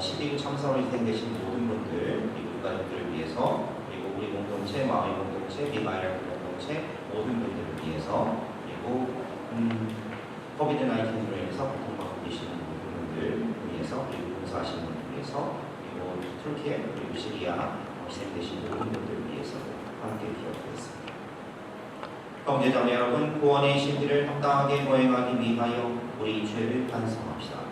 12구 참사로 희생되신 모든 분들, 이 국가인들을 위해서, 그리고 우리 공동체, 마음의 공동체, 리마이얼 공동체 모든 분들을 위해서, 그리고 코비드-19으로 인해서 고통받고 계시는 모든 분들 위해서, 그리고 봉사하시는 분들 위해서, 그리고 터키에, 그리고 시리아 희생되신 모든 분들을 위해서 함께 기억하겠습니다. 형제자매 여러분, 구원의 신비를 합당하게 거행하기 위하여 우리 죄를 반성합시다.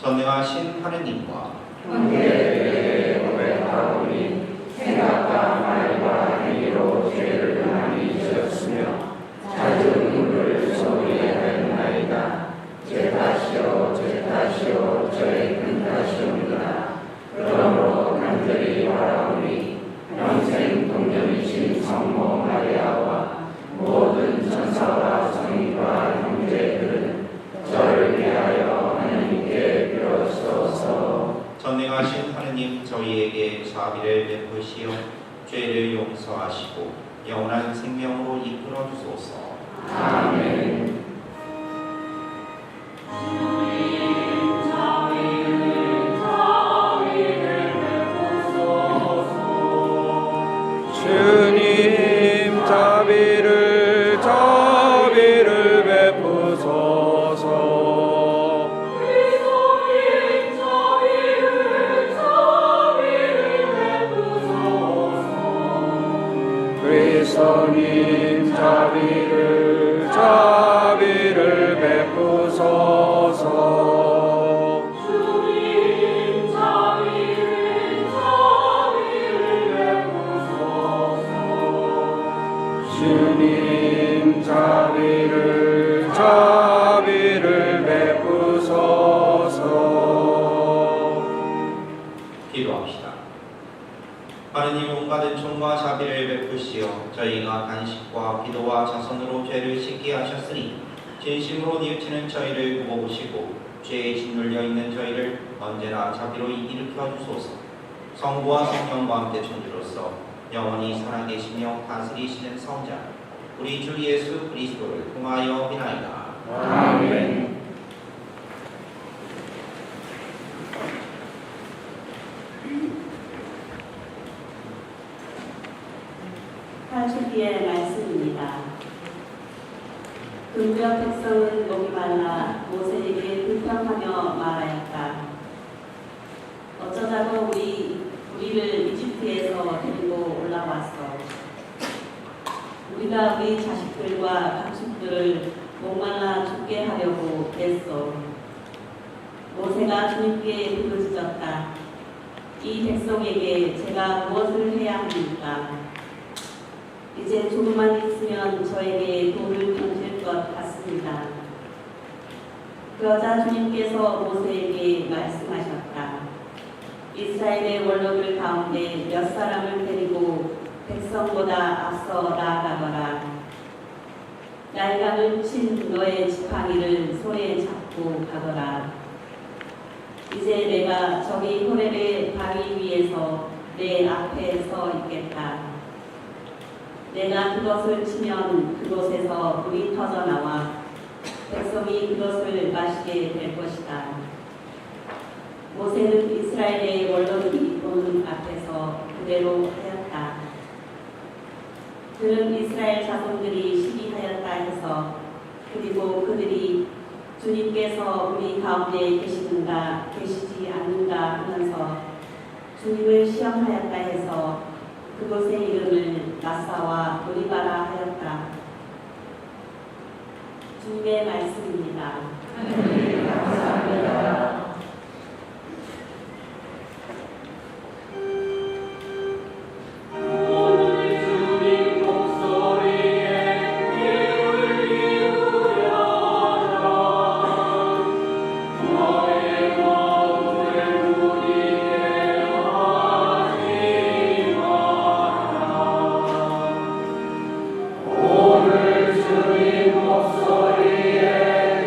전능하신 하느님과 형제에게 고백하오니 생각과 말과 행위로 죄를 많이 지었으며 자주 눈물을 쏟게 하였나이다. 제 탓이요 제 탓이요 저의 큰 탓이옵니다. 그러므로 간절히 바라오니 평생 동정이신 성모 마리아와 모든 천사와 성인과 형제들은 저를 위하여 하나님께 빌어주소서. 전능하신 하느님, 저희에게 자비를 베푸시어 죄를 용서하시고 영원한 생명으로 이끌어 주소서. 아멘. 주님 자비를 베푸소서. 그리스도님 자비를 베푸소서. 주님 자비를 베푸소서. 기도합시다. 하느님, 온갖 은총과 자비를 베푸시어 저희가 안식과 기도와 자선으로 죄를 씻게 하셨으니 진심으로 뉘우치는 저희를 굽어보시고 죄에 짓눌려 있는 저희를 언제나 자비로 일으켜 주소서. 성부와 성령과 함께 천주로서 영원히 살아계시며 다스리시는 성자 우리 주 예수 그리스도를 통하여 비나이다. 아멘. 하주기의 말씀입니다. 금벽 백성은 목이 말라 모세에게 불평하며 말하였다. 어쩌자고 우리를 이집트에서 데리고 올라왔어. 우리가 우리 자식들과 가축들을 목말라 죽게 하려고 했어. 모세가 주님께 부르짖었다. 이 백성에게 제가 무엇을 해야 합니까? 이제 조금만 있으면 저에게 돌을 던질 것 같습니다. 그러자 주님께서 모세에게 말씀하셨다. 이스라엘의 원로들 가운데 몇 사람을 데리고 백성보다 앞서 나아가거라. 날강을 친 너의 지팡이를 손에 잡고 가거라. 이제 내가 저기 호렙의 바위 위에서 내 앞에 서 있겠다. 내가 그것을 치면 그곳에서 물이 터져나와 백성이 그것을 마시게 될 것이다. 모세는 이스라엘의 원로들이 보는 앞에서 그대로 하였다. 그는 이스라엘 자손들이 시기하였다 해서 그리고 그들이 주님께서 우리 가운데 계시는가 계시지 않는가 하면서 주님을 시험하였다 해서 그곳의 이름을 마사와 도리바라 하였다. 주님의 말씀입니다. 감사합니다. 오늘 주님 목소리에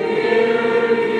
귀를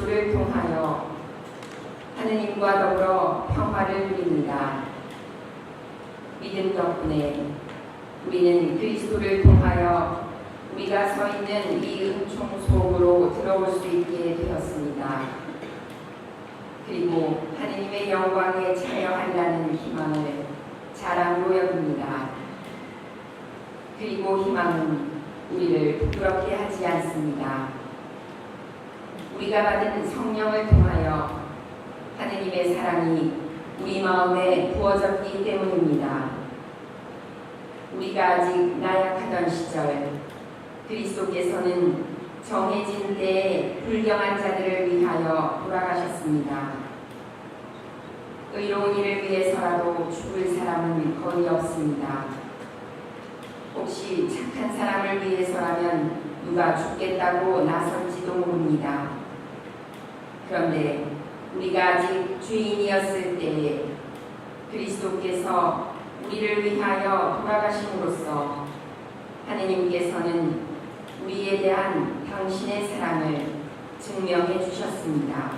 그리스도를 통하여 하느님과 더불어 평화를 누립니다. 믿음 덕분에 우리는 그리스도를 통하여 우리가 서 있는 이 은총 속으로 들어올 수 있게 되었습니다. 그리고 하느님의 영광에 차여한다는 희망을 자랑으로 여깁니다. 그리고 희망은 우리를 부끄럽게 하지 않습니다. 우리가 받은 성령을 통하여 하느님의 사랑이 우리 마음에 부어졌기 때문입니다. 우리가 아직 나약하던 시절 그리스도께서는 정해진 때에 불경한 자들을 위하여 돌아가셨습니다. 의로운 일을 위해서라도 죽을 사람은 거의 없습니다. 혹시 착한 사람을 위해서라면 누가 죽겠다고 나설지도 모릅니다. 그런데 우리가 아직 주인이었을 때에 그리스도께서 우리를 위하여 돌아가심으로써 하느님께서는 우리에 대한 당신의 사랑을 증명해 주셨습니다.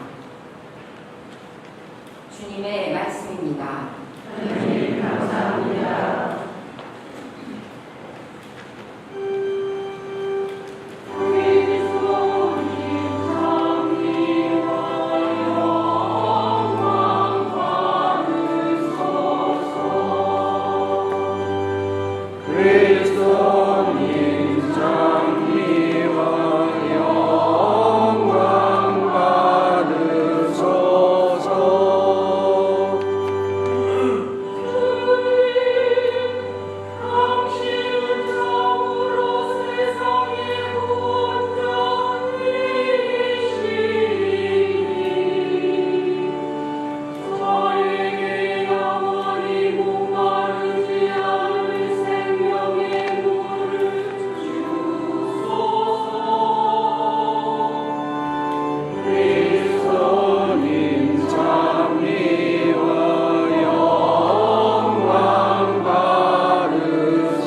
주님의 말씀입니다. 하나님 감사합니다. 그리스도님 장미와 영광 받으소서. 당신은 참으로 세상의 구원자이시니 저에게 영원히 목마르지 않을 생명의 물을 주소서. 그리스도님 장미와 영광 받으소서.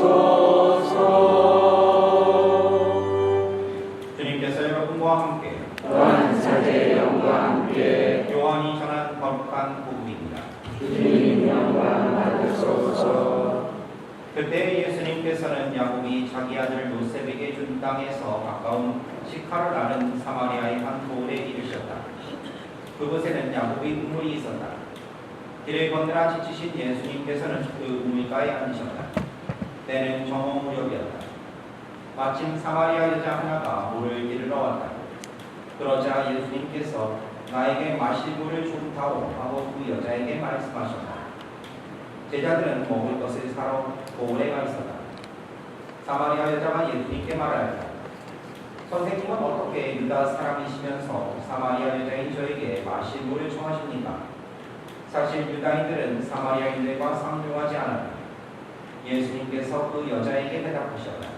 주님께서 여러분과 함께 또한 사제의 영과 함께 요한이 전한 거룩한 복음입니다. 주님 영광 받으소서. 그때 예수님께서는 야곱이 자기 아들 요셉에게 준 땅에서 가까운 시카를 아는 사마리아의 한 고을에 이르셨다. 그곳에는 야곱이 우물이 있었다. 길을 건너라 지치신 예수님께서는 그 우물가에 앉으셨다. 때는 정오 무렵이었다. 마침 사마리아 여자 하나가 물을 기르러 왔다. 그러자 예수님께서 나에게 마실 물을 좀 다오 하고 그 여자에게 말씀하셨다. 제자들은 먹을 것을 사러 고을에 가 있었다. 사마리아 여자가 예수님께 말하였다. 선생님은 어떻게 유다 사람이시면서 사마리아 여자인 저에게 마실 물을 청하십니까? 사실 유다인들은 사마리아인들과 상종하지 않았다. 예수님께서 그 여자에게 대답하셨다.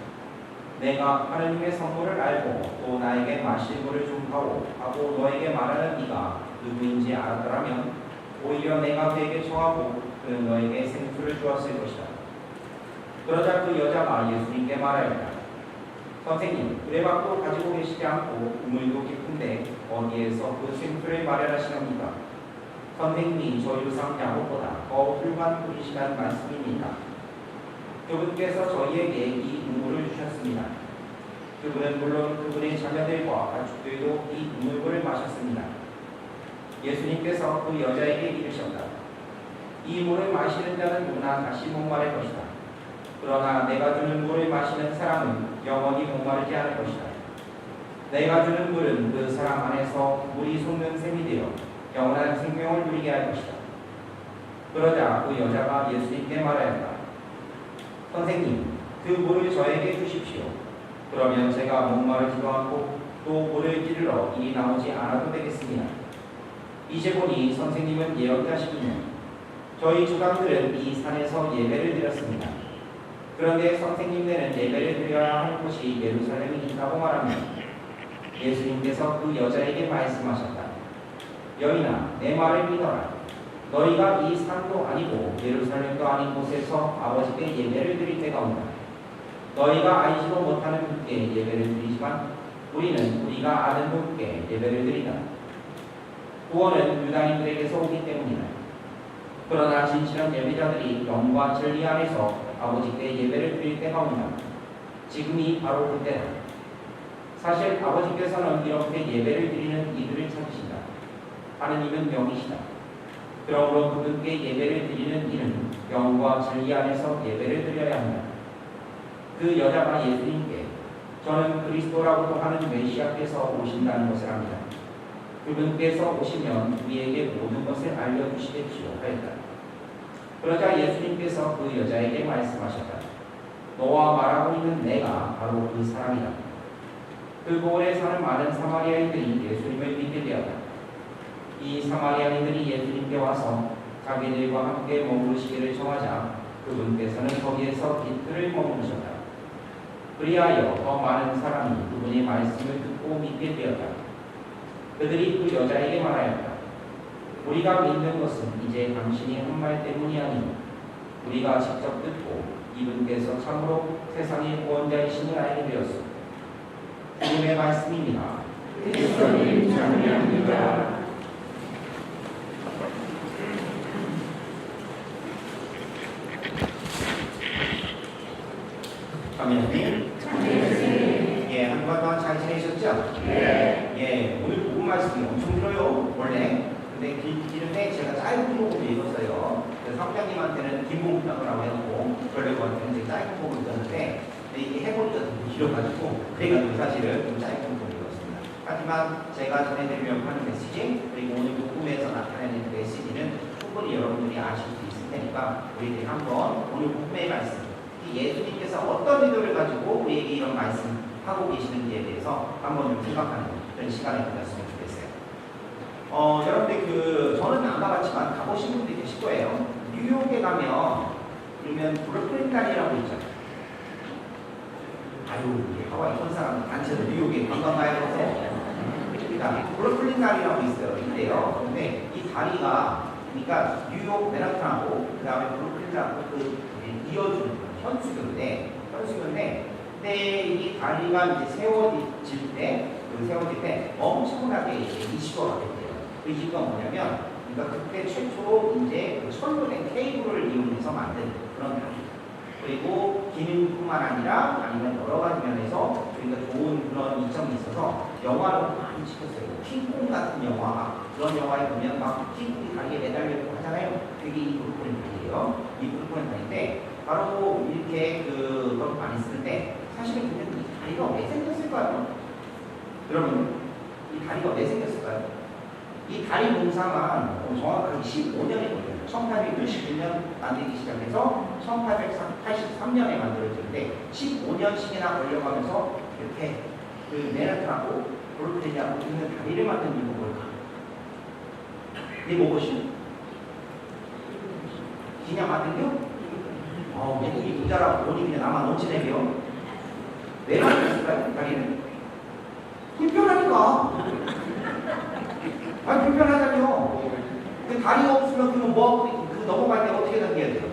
내가 하느님의 선물을 알고 또 나에게 마실 물을 좀 하오 하고 너에게 말하는 이가 누구인지 알았더라면 오히려 내가 그에게 청하고 그는 너에게 생수를 주었을 것이다. 그러자 그 여자가 예수님께 말하였다. 선생님, 구레밖도 가지고 계시지 않고 우물도 깊은데 어디에서 그 생수를 마련하시렵니까? 선생님이 저희로상 야곱보다 더 훌륭한 분이시라는 말씀입니다. 그분께서 저희에게 이 우물을 주셨습니다. 그분은 물론 그분의 자녀들과 가축들도 이 우물물을 마셨습니다. 예수님께서 그 여자에게 이르셨다. 이 물을 마시는 자는 누구나 다시 목마를 것이다. 그러나 내가 주는 물을 마시는 사람은 영원히 목마르지 않을 것이다. 내가 주는 물은 그 사람 안에서 물이 솟는 샘이 되어 영원한 생명을 누리게 할 것이다. 그러자 그 여자가 예수님께 말하였다. 선생님, 그 물을 저에게 주십시오. 그러면 제가 목마르지도 않고 또 물을 기르러 일이 나오지 않아도 되겠습니다. 이제 보니 선생님은 예언자시군요. 저희 조상들은 이 산에서 예배를 드렸습니다. 그런데 선생님네는 예배를 드려야 할 곳이 예루살렘이 있다고 말하며 예수님께서 그 여자에게 말씀하셨다. 여인아, 내 말을 믿어라. 너희가 이 산도 아니고 예루살렘도 아닌 곳에서 아버지께 예배를 드릴 때가 온다. 너희가 알지도 못하는 분께 예배를 드리지만 우리는 우리가 아는 분께 예배를 드리다. 구원은 유다인들에게서 오기 때문이다. 그러나 진실한 예배자들이 영과 진리 안에서 아버지께 예배를 드릴 때가 온다. 지금이 바로 그때다. 사실 아버지께서는 이렇게 예배를 드리는 이들을 찾으신다. 하느님은 영이시다. 그러므로 그분께 예배를 드리는 이는 영과 진리 안에서 예배를 드려야 한다. 그 여자가 예수님께 저는 그리스도라고도 하는 메시아께서 오신다는 것을 압니다. 그분께서 오시면 우리에게 모든 것을 알려주시겠지요 하였다. 그러자 예수님께서 그 여자에게 말씀하셨다. 너와 말하고 있는 내가 바로 그 사람이다. 그 고을에 사는 많은 사마리아인들이 예수님을 믿게 되었다. 이 사마리아인들이 예수님께 와서 자기들과 함께 머무르시기를 청하자 그분께서는 거기에서 이틀을 머무르셨다. 그리하여 더 많은 사람이 그분의 말씀을 듣고 믿게 되었다. 그들이 그 여자에게 말하였다. 우리가 믿는 것은 이제 당신이 한 말 때문이 아니고 우리가 직접 듣고 이분께서 참으로 세상의 구원자이심을 알게 되었소. 주님의 말씀입니다. 그리스도님 찬양합니다. 아멘. 예, 한 주간 동안 잘 지내셨죠? 네. 예, 오늘 복음 말씀이 엄청 길어요, 원래. 근데 길은데 제가 짧은 복음을 읽었어요. 그래서 사무장님한테는 긴 복음 읽으라고 해놓고, 별배우한테는 이제 짧은 복음을 읽었는데, 이게 해보니까 좀 길어가지고, 그래가지고 사실은 좀 짧은 복음을 읽었습니다. 하지만 제가 전해드리려고 하는 메시지, 그리고 오늘 복음에서 나타내는 메시지는 충분히 여러분들이 아실 수 있을 테니까, 우리들이 한번 오늘 복음의 말씀, 예수님께서 어떤 의도를 가지고 우리에게 이런 말씀하고 계시는지에 대해서 한번 좀 생각하는 그런 시간을 가졌으면 좋겠어요. 여러분들 저는 안 가봤지만 가보신 분들이 계실 거예요. 뉴욕에 가면 그러면 브루클린 다리라고 있잖아요. 아유, 하와이 온 사람 단체로 뉴욕에 관광 가야 돼서 그러니까 브루클린 다리라고 있대요. 근데 이 다리가 그러니까 뉴욕 맨하탄하고 그 다음에 브루클린하고 이어주는 현수교인데 근데 이 다리가 이제 세워질 때 엄청나게 이슈가 됐대요. 그 이유가 뭐냐면 그러니까 그때 최초로 이제 철로 된 케이블을 이용해서 만든 그런 다리. 그리고 기능뿐만 아니라 아니면 여러 가지 면에서 저희가 좋은 그런 이점이 있어서 영화로 많이 찍혔어요. 킹콩 같은 영화, 그런 영화에 보면 막 킹콩이 다리에 매달려 있고 하잖아요. 그게 이 브루클린 다리예요. 이 브루클린 다리인데 바로 이렇게 그걸 많이 쓰는데 사실은 근데 이 다리가 왜 생겼을까요? 여러분, 이 다리가 왜 생겼을까요? 이 다리 공사만 정확하게 15년이 걸려요. 1869년 만들기 시작해서 1883년에 만들어졌는데 15년씩이나 걸려가면서 이렇게 그 맨하탄하고 브루클린하고 있는 다리를 만든 이유가 뭘까? 이게 무엇이요? 그냥 만든 거? 외국이 부자라고 돈이 그냥 남아 넘치네요. 왜 만들었을까요? 다리는? 불편하니까. 아니, 불편하다뇨. 그 다리가 없으면 그럼 그 넘어갈 때 어떻게 넘겨야 돼요?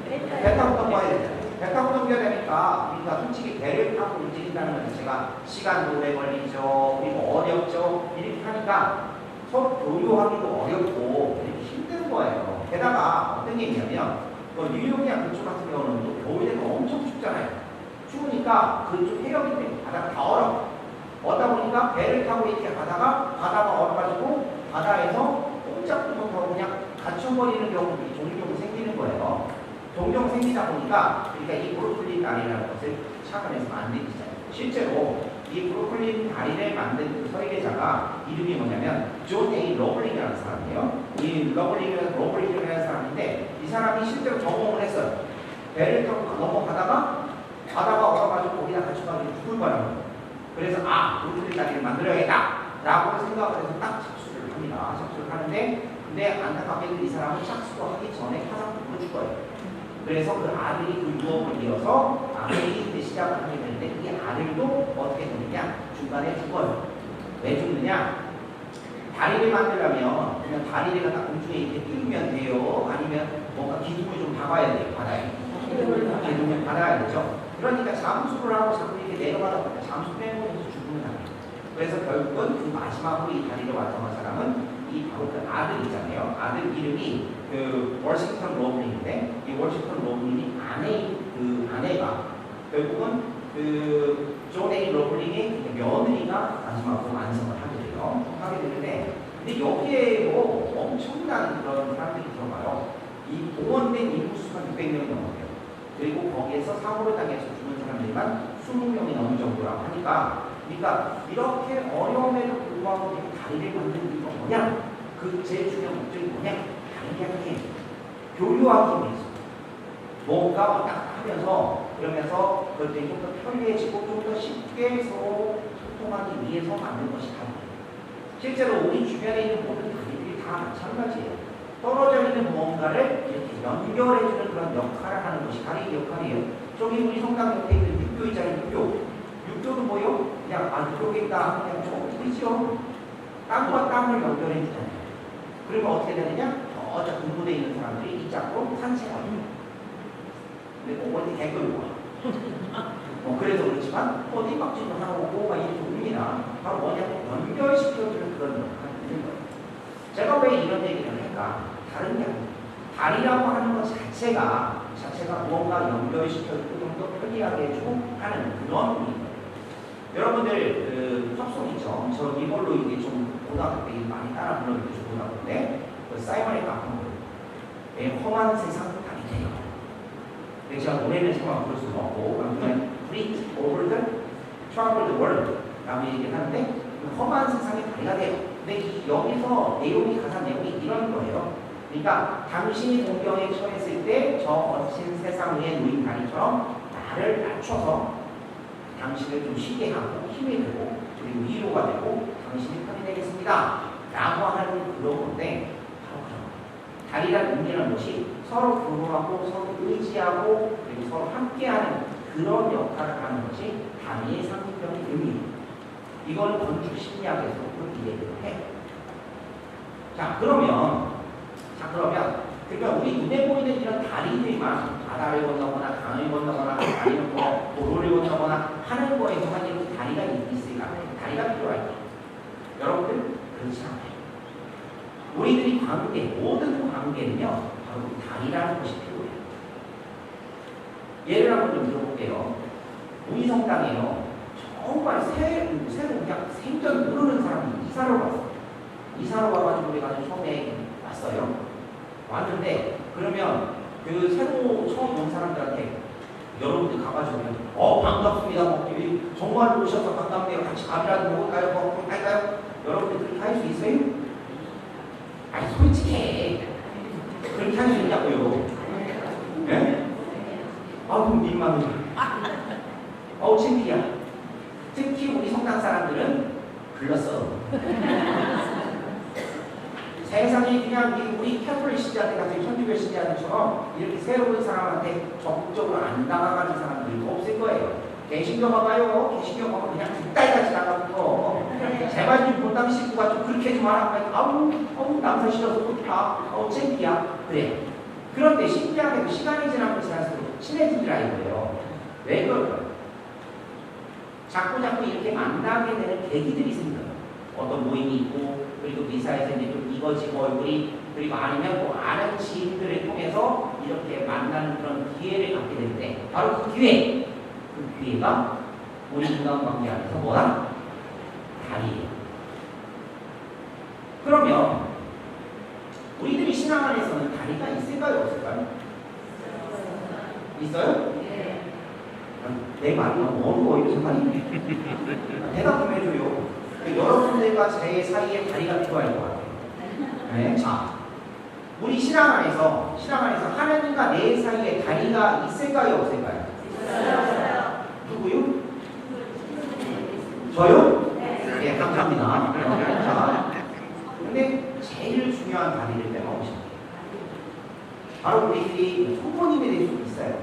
배 타고 넘어가야 돼요. 배 타고 넘겨야 되니까, 그러니까 솔직히 배를 타고 움직인다는 건 자체가 시간도 오래 걸리죠. 그리고 어렵죠. 이렇게 하니까 서로 교류하기도 어렵고 이렇게 힘든 거예요. 게다가 어떤 게 있냐면 뉴욕이나 그쪽 같은 경우는 또 겨울 되면 엄청 춥잖아요. 추우니까 그쪽 해역이 때문에 바다가 다 얼어. 얼다 보니까 배를 타고 이렇게 가다가 바다가 얼어가지고 바다에서 꼼짝도 못하고 그냥 갇혀버리는 경우들이 종종 생기는 거예요. 종종 생기다 보니까 그러니까 이 브루클린 다리라는 것을 착안해서 만들기잖아요. 실제로 이 브루클린 다리를 만든 그 설계자가 이름이 뭐냐면 존 A. 러블링이라는 사람이에요. 이 러블링이라는 사람인데 이 사람이 실제로 전공을 했어요. 배를 타고 넘어가다가 바다가 얼어가지고 거기다 갇혀가지고 죽을 거라고. 그래서 브루클린 다리를 만들어야겠다 라고 생각을 해서 딱 착수를 합니다. 착수를 하는데 근데 안타깝게도 이 사람은 착수를 하기 전에 화상품으로 죽어요. 그래서 그 아들이 그 유업을 이어서 아들이 이제 시작을 하게 되는데 이 아들도 어떻게 되느냐? 중간에 죽어요. 왜 죽느냐? 다리를 만들려면 그냥 다리를 갖다 공중에 이렇게 띄우면 돼요? 아니면 뭔가 기둥을 좀 박아야 돼요, 바다에. 기둥을 박아야 되죠. 그러니까 잠수를 하고 자꾸 이렇게 내려가다 보니까 잠수 빼면서 죽는 거예요. 그래서 결국은 그 마지막으로 이 다리를 완성한 사람은 이 이 바로 그 아들 있잖아요. 아들 이름이 그 워싱턴 로블린인데 이 워싱턴 로블린이 아내가 결국은 그 존 A 로블린의 며느리가 마지막으로 완성을 하게 되는데 근데 여기에도 엄청난 그런 사람들이 들어가요. 이 동원된 인구 수가 600명이 넘어요. 그리고 거기에서 사고를 당해서 죽은 사람들만 20명이 넘는 정도라고 하니까 그러니까 이렇게 어려움에도 불구하고 다리를 만드는 이유가 뭐냐? 그 제일 중요한 목적이 뭐냐? 다리를 교류하기 위해서 뭔가 왔다 갔다 하면서 그러면서 그것들이 좀 더 편리해지고 좀 더 쉽게 서로 소통하기 위해서 만든 것이 다리예요. 실제로 우리 주변에 있는 모든 다리들이 다 마찬가지예요. 떨어져 있는 무언가를 이렇게 연결해주는 그런 역할을 하는 것이 다리의 역할이에요. 저기 우리 성당 옆에 있는 육교 있잖아요. 육교도 뭐요? 그냥 안쪽에 있다 그냥 좀 그렇죠. 땅과 땅을 연결해주잖아요. 그러면 어떻게 되느냐? 저쪽 근무대에 있는 사람들이 이 짝으로 산책하는 근데 꼭 어디 대결 와. 그래서 그렇지만 어디 막지도 하나 오고 막 이렇게 옵니다. 바로 뭐냐면 연결시켜주는 그런 역할을 하는 거예요. 제가 왜 이런 얘기를 할까? 다른 게 아니에요. 다리라고 하는 것 자체가 무언가 연결시켜주고 좀 더 편리하게 해주고 하는 그런 의미예요. 여러분들 그 팝송 있죠? 저 이걸로 이게 좀 고등학교 때 많이 따라 불러드리고 고등학교인데 그 사이먼의 가끔은 험한 세상 다리 돼요. 제가 노래는 정말 부를 수는 없고 아무튼 Fleet over the troubled world 라고 얘기를 하는데 험한 세상의 다리가 돼요. 근데 여기서 가산 내용이 이런 거예요. 그러니까 당신이 동경에 처했을 때 저 거친 세상 위에 놓인 다리처럼 나를 낮춰서 당신을 좀 쉬게 하고 힘이 되고 그리고 위로가 되고 당신이 편이 되겠습니다. 라고 하는 그런 건데 바로 그런 다리란 의미라는 것이 서로 교류하고 서로 의지하고 그리고 서로 함께하는 그런 역할을 하는 것이 다리의 상징적인 의미입니다. 이걸 건축 심리학에서 그렇게 얘기를 해요. 그러면 그러니까 우리 눈에 보이는 이런 다리들만 바다를 건너거나 강을 건너거나 아니면 뭐 도로를 건너거나 하는 거에서만 이렇게 다리가 있으니까 다리가 필요할까? 여러분들 그렇지 않아요. 우리들이 모든 관계는요 바로 다리라는 것이 필요해요. 예를 한번 좀 들어볼게요. 우리 성당에요 정말 새로 그냥 생전 모르는 사람이 이사를 왔어요. 이사를 와가지고 우리가 처음에 왔어요. 왔는데 그러면 그 새로 처음 온 사람들한테 여러분들 가가지고 반갑습니다. 정말 오셔서 반갑네요. 같이 밥이라도 먹을까요? 뭐 할까요? 여러분들 그렇게 할 수 있어요? 아니 솔직히 그렇게 할 수 있냐고요? 네? 그럼 민망해. 창피야. 특히 우리 성당 사람들은 불렀어. 세상에 그냥 우리 캐톨릭 신자들 같은 천주교 신자들처럼 이렇게 새로운 사람한테 적극적으로 안 다가가는 사람들도 없을 거예요. 개신교 가봐요. 개신교 가면 그냥 뒷달같이 나가고 제발 좀 본당 식구가 좀 그렇게 좀 하라. 아우 남사 싫어서 못가. 창피야. 그래. 그런데 신기하게도 시간이 지나면 지날수록 친해지더라 이거예요. 왜 그럴까요? 자꾸 이렇게 만나게 되는 계기들이 생겨요. 어떤 모임이 있고 그리고 미사에서 이제 좀 익어지고 얼굴이 그리고 아니면 뭐 아는 지인들을 통해서 이렇게 만나는 그런 기회를 갖게 되는데 바로 그 기회가 우리 인간관계 안에서 뭐다? 다리예요. 그러면 우리들이 신앙 안에서는 다리가 있을까요? 없을까요? 있어요? 네. 내 말이 너무 어려워요. 정말 대답 좀 해줘요. 여러분들과 제 사이에 다리가 필요할 것 같아요. 네, 자, 우리 신앙 안에서 하나님과 내 사이에 다리가 있을까요, 없을까요? 있어요. 누구요? 저요? 네, 감사합니다. 자, 근데 제일 중요한 다리를 빼먹으십니다. 바로 우리들이 성모님에 대해서 있어요.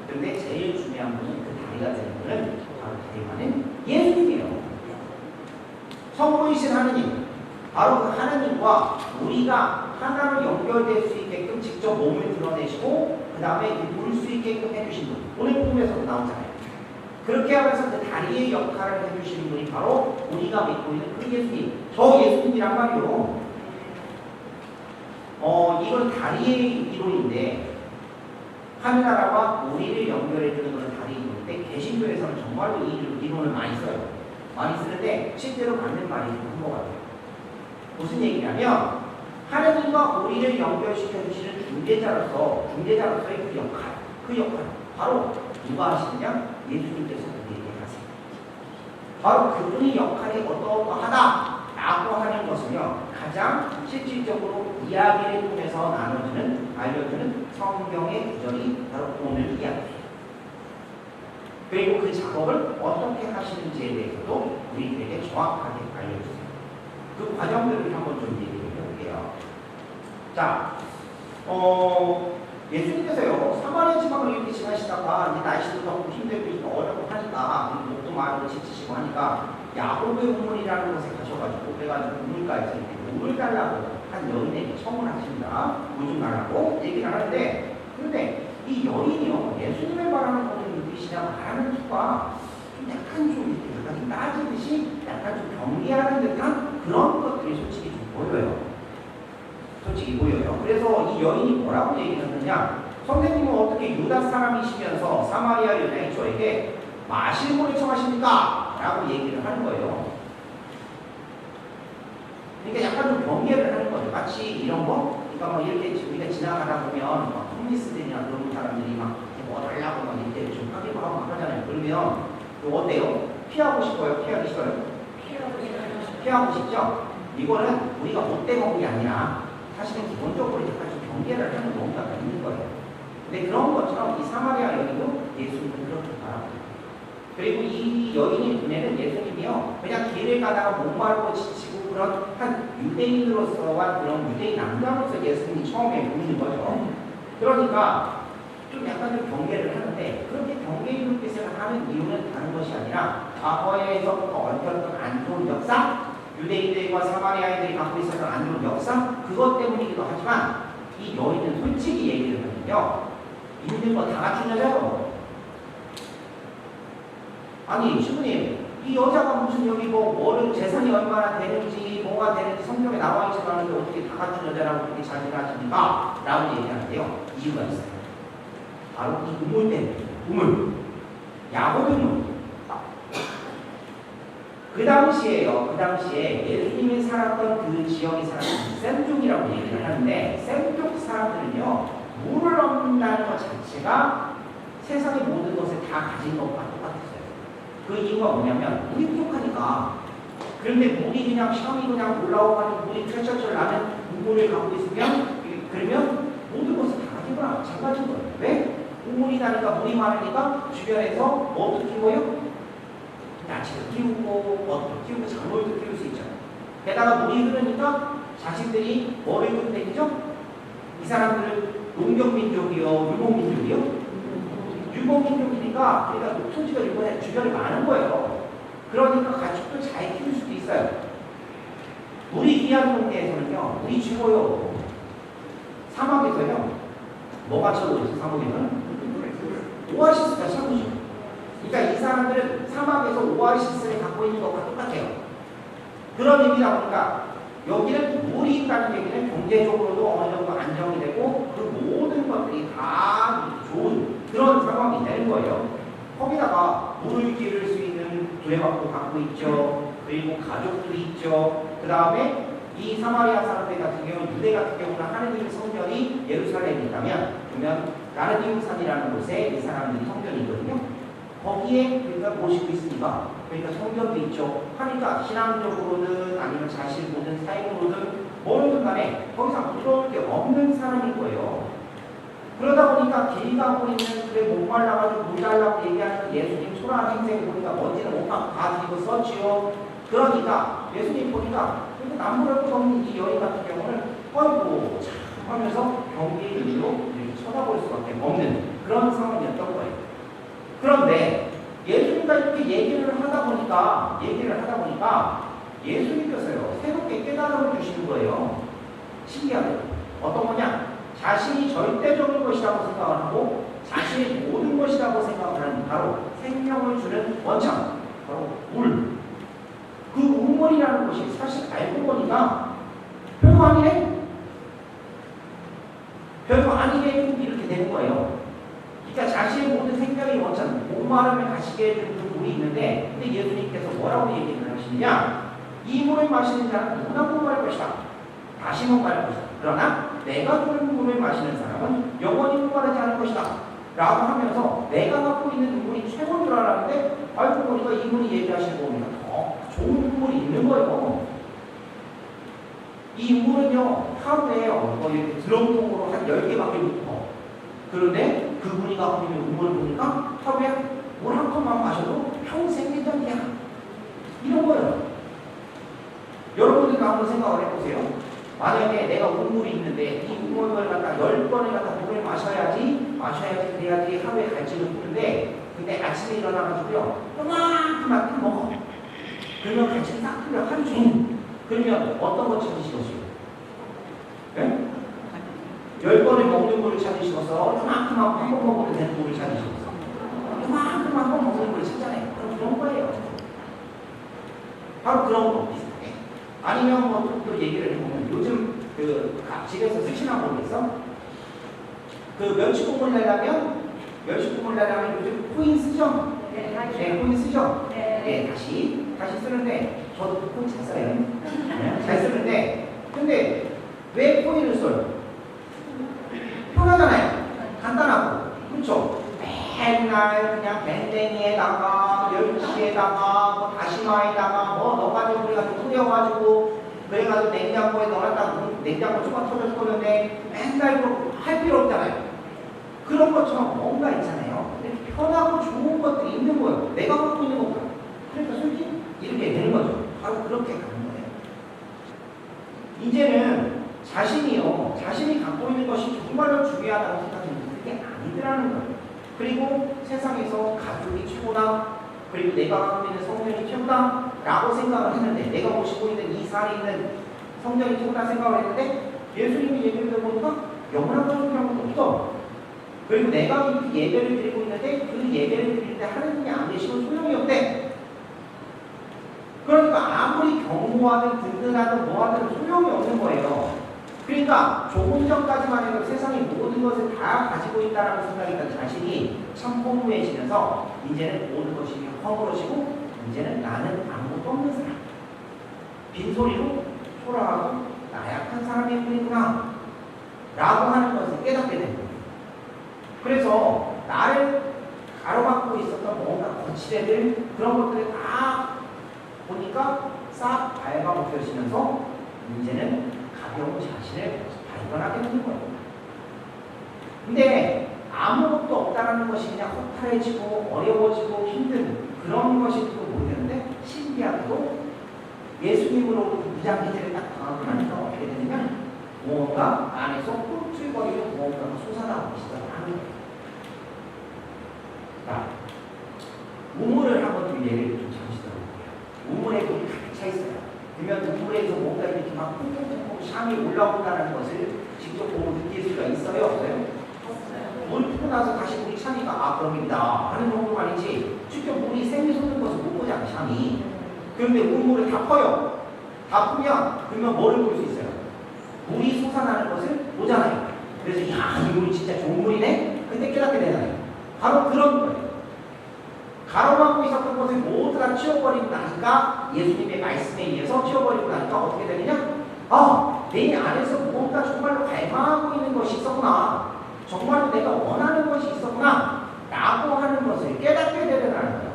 그런데 제일 중요한 분은 그 다리가 되는 분은 바로 다리만은 예수님이에요. 성부이신 하느님, 바로 그 하느님과 우리가 하나로 연결될 수 있게끔 직접 몸을 드러내시고 그 다음에 물 수 있게끔 해주신 분. 오늘 꿈에서도 나오잖아요. 그렇게 하면서 그 다리의 역할을 해주시는 분이 바로 우리가 믿고 있는 그 예수님. 저 예수님이란 말이요. 이건 다리의 이론인데 하늘나라와 우리를 연결해주는 그런 다리 이론인데 개신교에서는 정말로 이 이론을 많이 써요. 많이 쓰는데 실제로 맞는 말이 좀 큰 것 같아요. 무슨 얘기냐면 하느님과 우리를 연결시켜 주시는 중재자로서의 그 역할 바로 누가 하시느냐? 예수님께서 우리에게 하세요. 바로 그분의 역할이 어떠하다라고 하는 것은요, 가장 실질적으로 이야기를 통해서 알려주는 성경의 구절이 바로 오늘 이야기예요. 그리고 그 작업을 어떻게 하시는지에 대해서도 우리에게 정확하게 알려주세요. 그 과정들을 한번 좀 얘기를 해볼게요. 자, 예수님께서요, 사마리아 지방을 이렇게 지나시다가 이제 날씨도 덥고 힘들고 어렵고 하니까 목도 마르고 지치시고 하니까 야곱의 우물이라는 곳에 가셔가지고 그래가지고 우물가에서 물을 달라고 한 여인에게 청을 하십니다. 물 좀 달라고 얘기를 하는데, 그런데 이 여인이요, 예수님을 말하는 거는 눈빛이냐 말하는 수가 좀 약간 좀 따지듯이 약간 좀 경계하는 듯한 그런 것들이 솔직히 좀 보여요. 그래서 이 여인이 뭐라고 얘기했느냐? 선생님은 어떻게 유다 사람이시면서 사마리아 여자인 저에게 마실 물을 청하십니까? 라고 얘기를 하는 거예요. 그러니까 약간 좀 경계를 하는 거죠. 마치 이런 거, 그러니까 뭐 이렇게 우리가 지나가다 보면 막 홈리스들이나 그런 사람들이 막 뭐 달라고 막 이렇게 좀 하기도 하고 막 하잖아요. 그러면 어때요? 피하고 싶어요? 피하기 싫어요? 피하고 싶죠? 이거는 우리가 못돼 먹는 게 아니라 사실은 기본적으로 약간 좀 경계를 하는 뭔가가 있는 거예요. 근데 그런 것처럼 이 사마리아 여인도 예수님을 그렇게 바라봅니다. 그리고 이 여인의 눈에는 예수님이요, 그냥 길을 가다가 목마르고 지치고 그런 한 유대인으로서와 그런 유대인 남자로서 예수님이 처음에 보이는 거죠. 그러니까 좀 약간 좀 경계를 하는데, 그렇게 경계의 눈빛을 하는 이유는 다른 것이 아니라 과거에서부터 얽혔던 안 좋은 역사, 유대인들과 사마리아인들이 갖고 있었던 안 좋은 역사, 그것 때문이기도 하지만 이 여인은 솔직히 얘기를 하면요, 있는 거 다 갖춘 여자요. 아니 신부님, 이 여자가 무슨 여기 뭐를 재산이 얼마나 되는지 뭐가 되는지 성경에 나와 있지 않은데 어떻게 다 갖춘 여자라고 그렇게 자신하십니까? 라고 얘기하는데요, 이유가 있어요. 바로 이 우물 때문에. 우물, 야곱의 우물. 그 당시에 예수님이 살았던 그 지역이 살았던 샘족이라고 얘기를 하는데, 샘족 사람들은요, 물을 얻는다는 것 자체가 세상의 모든 것을 다 가진 것과 똑같았어요. 그 이유가 뭐냐면 물이 부족하니까. 그런데 물이 그냥 시험이 그냥 올라오고 물이 철철철 나는 우물을 갖고 있으면, 그러면 모든 것을 다 가진 거랑 마찬가지인 거예요. 왜? 우물이 나니까, 물이 많으니까 주변에서 뭐도 키워요? 야채도 키우고 뭐도 키우고 작물도 키울 수 있죠. 게다가 물이 흐르니까 자신들이 뭐를 키우면 되죠? 이 사람들은 농경민족이요, 유목민족이요? 유목민족이니까 그러니까 토지가 이번에 주변에 많은 거예요. 그러니까 가축도 잘 키울 수도 있어요. 물이 귀한 동네에서는요, 물이 죽어요. 사막에서요, 뭐가 최고죠? 사막에서는 오아시스가 최고죠. 그러니까 이 사람들은 사막에서 오아시스를 갖고 있는 것과 똑같아요. 그런 의미다 보니까 여기는 물이 있다는 얘기는 경제적으로도 어느 정도 안정이 되고 그 모든 것들이 다 좋은 그런 상황이 되는 거예요. 거기다가 물을 기를 수 있는 두레박도 갖고 있죠. 그리고 가족도 있죠. 그 다음에 이 사마리아 사람들 같은 경우는, 유대 같은 경우는 하느님 성전이 예루살렘에 있다면, 그러면 가르디움산이라는 곳에 이 사람들이 성전이 있거든요. 거기에 그러니까 모시고 있으니까, 그러니까 성전도 있죠. 하니까 신앙적으로든 아니면 자신 모든 삶으로든 뭐든 간에 거기서 부러울 게 없는 사람인 거예요. 그러다 보니까 길 가고 있는, 그래 목말라가지고 물 달라고 얘기하는 예수님 초라한 행색을 보니까 먼지는 옷만 다 뒤고 썼지요. 그러니까 예수님 보니까 남부를 것 없는 이 여인 같은 경우는 어이구 참 하면서 경계의 눈으로 이렇게 쳐다볼 수밖에 없는 그런 상황이었던 거예요. 그런데 예수님과 이렇게 얘기를 하다 보니까 예수님께서요, 새롭게 깨달음을 주시는 거예요. 신기하게. 어떤 거냐? 자신이 절대적인 것이라고 생각을 하고 자신이 모든 것이라고 생각을 하는, 바로 생명을 주는 원천, 바로 물. 그 우물이라는 것이 사실 알고 보니까 별거 아니네? 별거 아니게 이렇게 되는 거예요. 그러니까 자신의 모든 생명의 원천, 목마름을 가시게 해주는 그 물이 있는데, 근데 예수님께서 뭐라고 얘기를 하시느냐? 이 물을 마시는 자는 누구나 목마를 것이다. 다시 목마를 것이다. 그러나 내가 주는 물을 마시는 사람은 영원히 목마르지 않을 것이다. 라고 하면서 내가 갖고 있는 눈물이 최고인 줄 알았는데, 알고 보니까 이분이 얘기하시는 거 보니까 더 좋은 눈물이 있는 거예요. 이 물은요, 하루에 이렇게 드럼통으로 한 10개밖에 못 먹어. 그런데 그분이 갖고 있는 눈물을 보니까 하루에 물 한 컵만 마셔도 평생 괜찮냐. 이런 거예요. 여러분들도 한번 생각을 해보세요. 만약에 내가 우물이 있는데 이 우물을 갖다 10번을 갖다 물을 마셔야지 그래야지 하루에 갈증을 푸는데, 근데 아침에 일어나가지고요 요만큼만 딱 먹어. 그러면 갈증이 딱 풀려. 하루 종일. 그러면 어떤 거 찾으시겠어요? 네? 10번을 먹는 물을 찾으시겠어? 요만큼만 한 번 먹어도 되는 물을 찾으시겠어? 요만큼만 한 번 먹는 물을 찾잖아요. 그럼 그런 거예요. 바로 그런 거 비슷해. 아니면 뭐 또 얘기를 해보면 요즘 그 집에서 쓰시나 모르겠어? 그 멸치국물 내려면 요즘 코인 쓰죠? 네, 코인 쓰죠? 네, 다시 쓰는데 저도 코인 잘 써요. 네, 잘 쓰는데 근데 왜 코인을 써요? 편하잖아요. 간단하고. 그렇죠? 맨날 그냥 밴댕이에다가 멸치에다가 뭐 다시마에다가 뭐 넣어가지고 우리가 끓여가지고 그래가지고 냉장고에 넣어놨다가 냉장고 조금 터져서 끓는데 맨날 이거 할 필요 없잖아요. 그런 것처럼 뭔가 있잖아요. 근데 편하고 좋은 것들이 있는 거예요. 내가 갖고 있는 것보다. 그러니까 솔직히 이렇게 되는 거죠. 바로 그렇게 가는 거예요. 이제는 자신이 갖고 있는 것이 정말로 중요하다고 생각하면 그게 아니더라는 거예요. 그리고 세상에서 가족이 최고다. 그리고 내가 갖고 있는 성령이 최고다. 라고 생각을 했는데, 내가 모시고 있는 이 살이 있는 성령이 최고다 생각을 했는데, 예수님이 얘기를 들어보니까 영원한 가족이라는 건 없어. 그리고 내가 이렇게 예배를 드리고 있는데, 그 예배를 드릴 때 하느님이 안 계시면 소용이 없대. 그러니까 아무리 경고하든 든든하든 뭐하든 소용이 없는 거예요. 그러니까 조금 전까지만 해도 세상의 모든 것을 다 가지고 있다라고 생각했던 자신이 참 허무해지면서 이제는 모든 것이 허물어지고 이제는 나는 아무것도 없는 사람. 빈소리로 초라하고 나약한 사람일 뿐이구나 라고 하는 것을 깨닫게 됩니다. 그래서 나를 가로막고 있었던 뭔가 거칠애들 그런 것들을 다 보니까 싹 갉아벗겨지면서 이제는 가벼운 자신을 발견하게 되는 거예요. 근데 아무것도 없다라는 것이 그냥 허탈해지고 어려워지고 힘든 그런 것일지도 모르겠는데, 신기하게도 예수님으로부터 무장기제를 딱 당하고 나니까 어떻게 되느냐, 무언가 안에서 꿀줄거리는 무언가가 솟아나오기 시작하는 거예요. 자, 우물을 한번 좀 예를 좀 잠시 들어볼게요. 우물에 물이 가득 차 있어요. 그러면 우물에서 뭔가 이렇게 막 퐁퐁퐁 샴이 올라온다는 것을 직접 보고 느낄 수가 있어요? 없어요? 물 푸고 나서 다시 물이 차니까 그럼입니다 하는 정도가 아니지, 직접 물이 샘이 솟는 것을 못 보잖아요, 샴이. 그런데 우물을 다 퍼요. 다 풀면 그러면 뭐를 볼 수 있어요? 물이 솟아나는 것을 보잖아요. 그래서 이 물이 진짜 좋은 물이네? 그때 깨닫게 되잖아요. 바로 그런 거예요. 가로막고 있었던 것을 모두 다 치워버리고 나니까, 예수님의 말씀에 의해서 치워버리고 나니까 어떻게 되느냐? 내 안에서 무언가 정말로 갈망하고 있는 것이 있었구나. 정말로 내가 원하는 것이 있었구나. 라고 하는 것을 깨닫게 되더라는 거예요.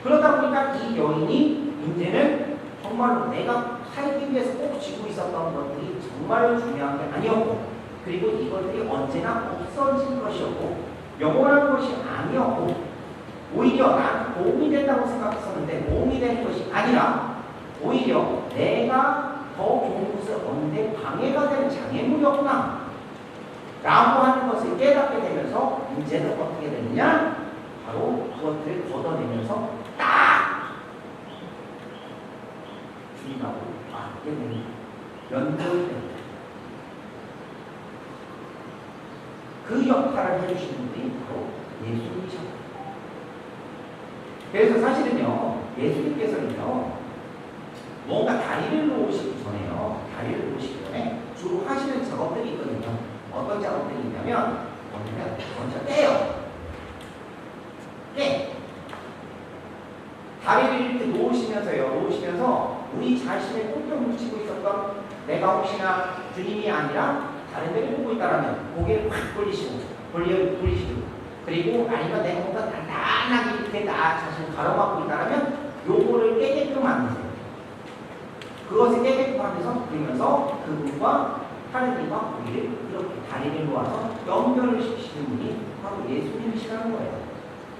그러다 보니까 이 여인이 이제는 정말로 내가 살기 위해서 꼭 쥐고 있었던 것들이 정말로 중요한 게 아니었고, 그리고 이것들이 언제나 없어진 것이었고, 영원한 것이 아니었고, 오히려 난 도움이 된다고 생각했었는데 도움이 되는 것이 아니라 오히려 내가 더 좋은 것을 얻는데 방해가 되는 장애물이었구나 라고 하는 것을 깨닫게 되면서 이제는 어떻게 되느냐, 바로 그것들을 걷어내면서 딱 주님하고 맞게 됩니다. 연결됩니다. 그 역할을 해주시는 분이 바로 예수님이셨다. 그래서 사실은요, 예수님께서는요, 뭔가 다리를 놓으시기 전에요, 주로 하시는 작업들이 있거든요. 어떤 작업들이 있냐 똘똘 뭉치고 있었던 내가 혹시나 주님이 아니라 다른 데를 보고 있다라면 고개를 확 돌리시고 그리고 아니면 내가 뭔가 단단하게 이렇게 나 자신을 가로막고 있다라면 요거를 깨게끔 만드세요. 그것을 깨게끔 하면서 그러면서 그분과 하느님과 우리를 이렇게 다리를 모아서 연결을 시키시는 분이 바로 예수님이시라는 거예요.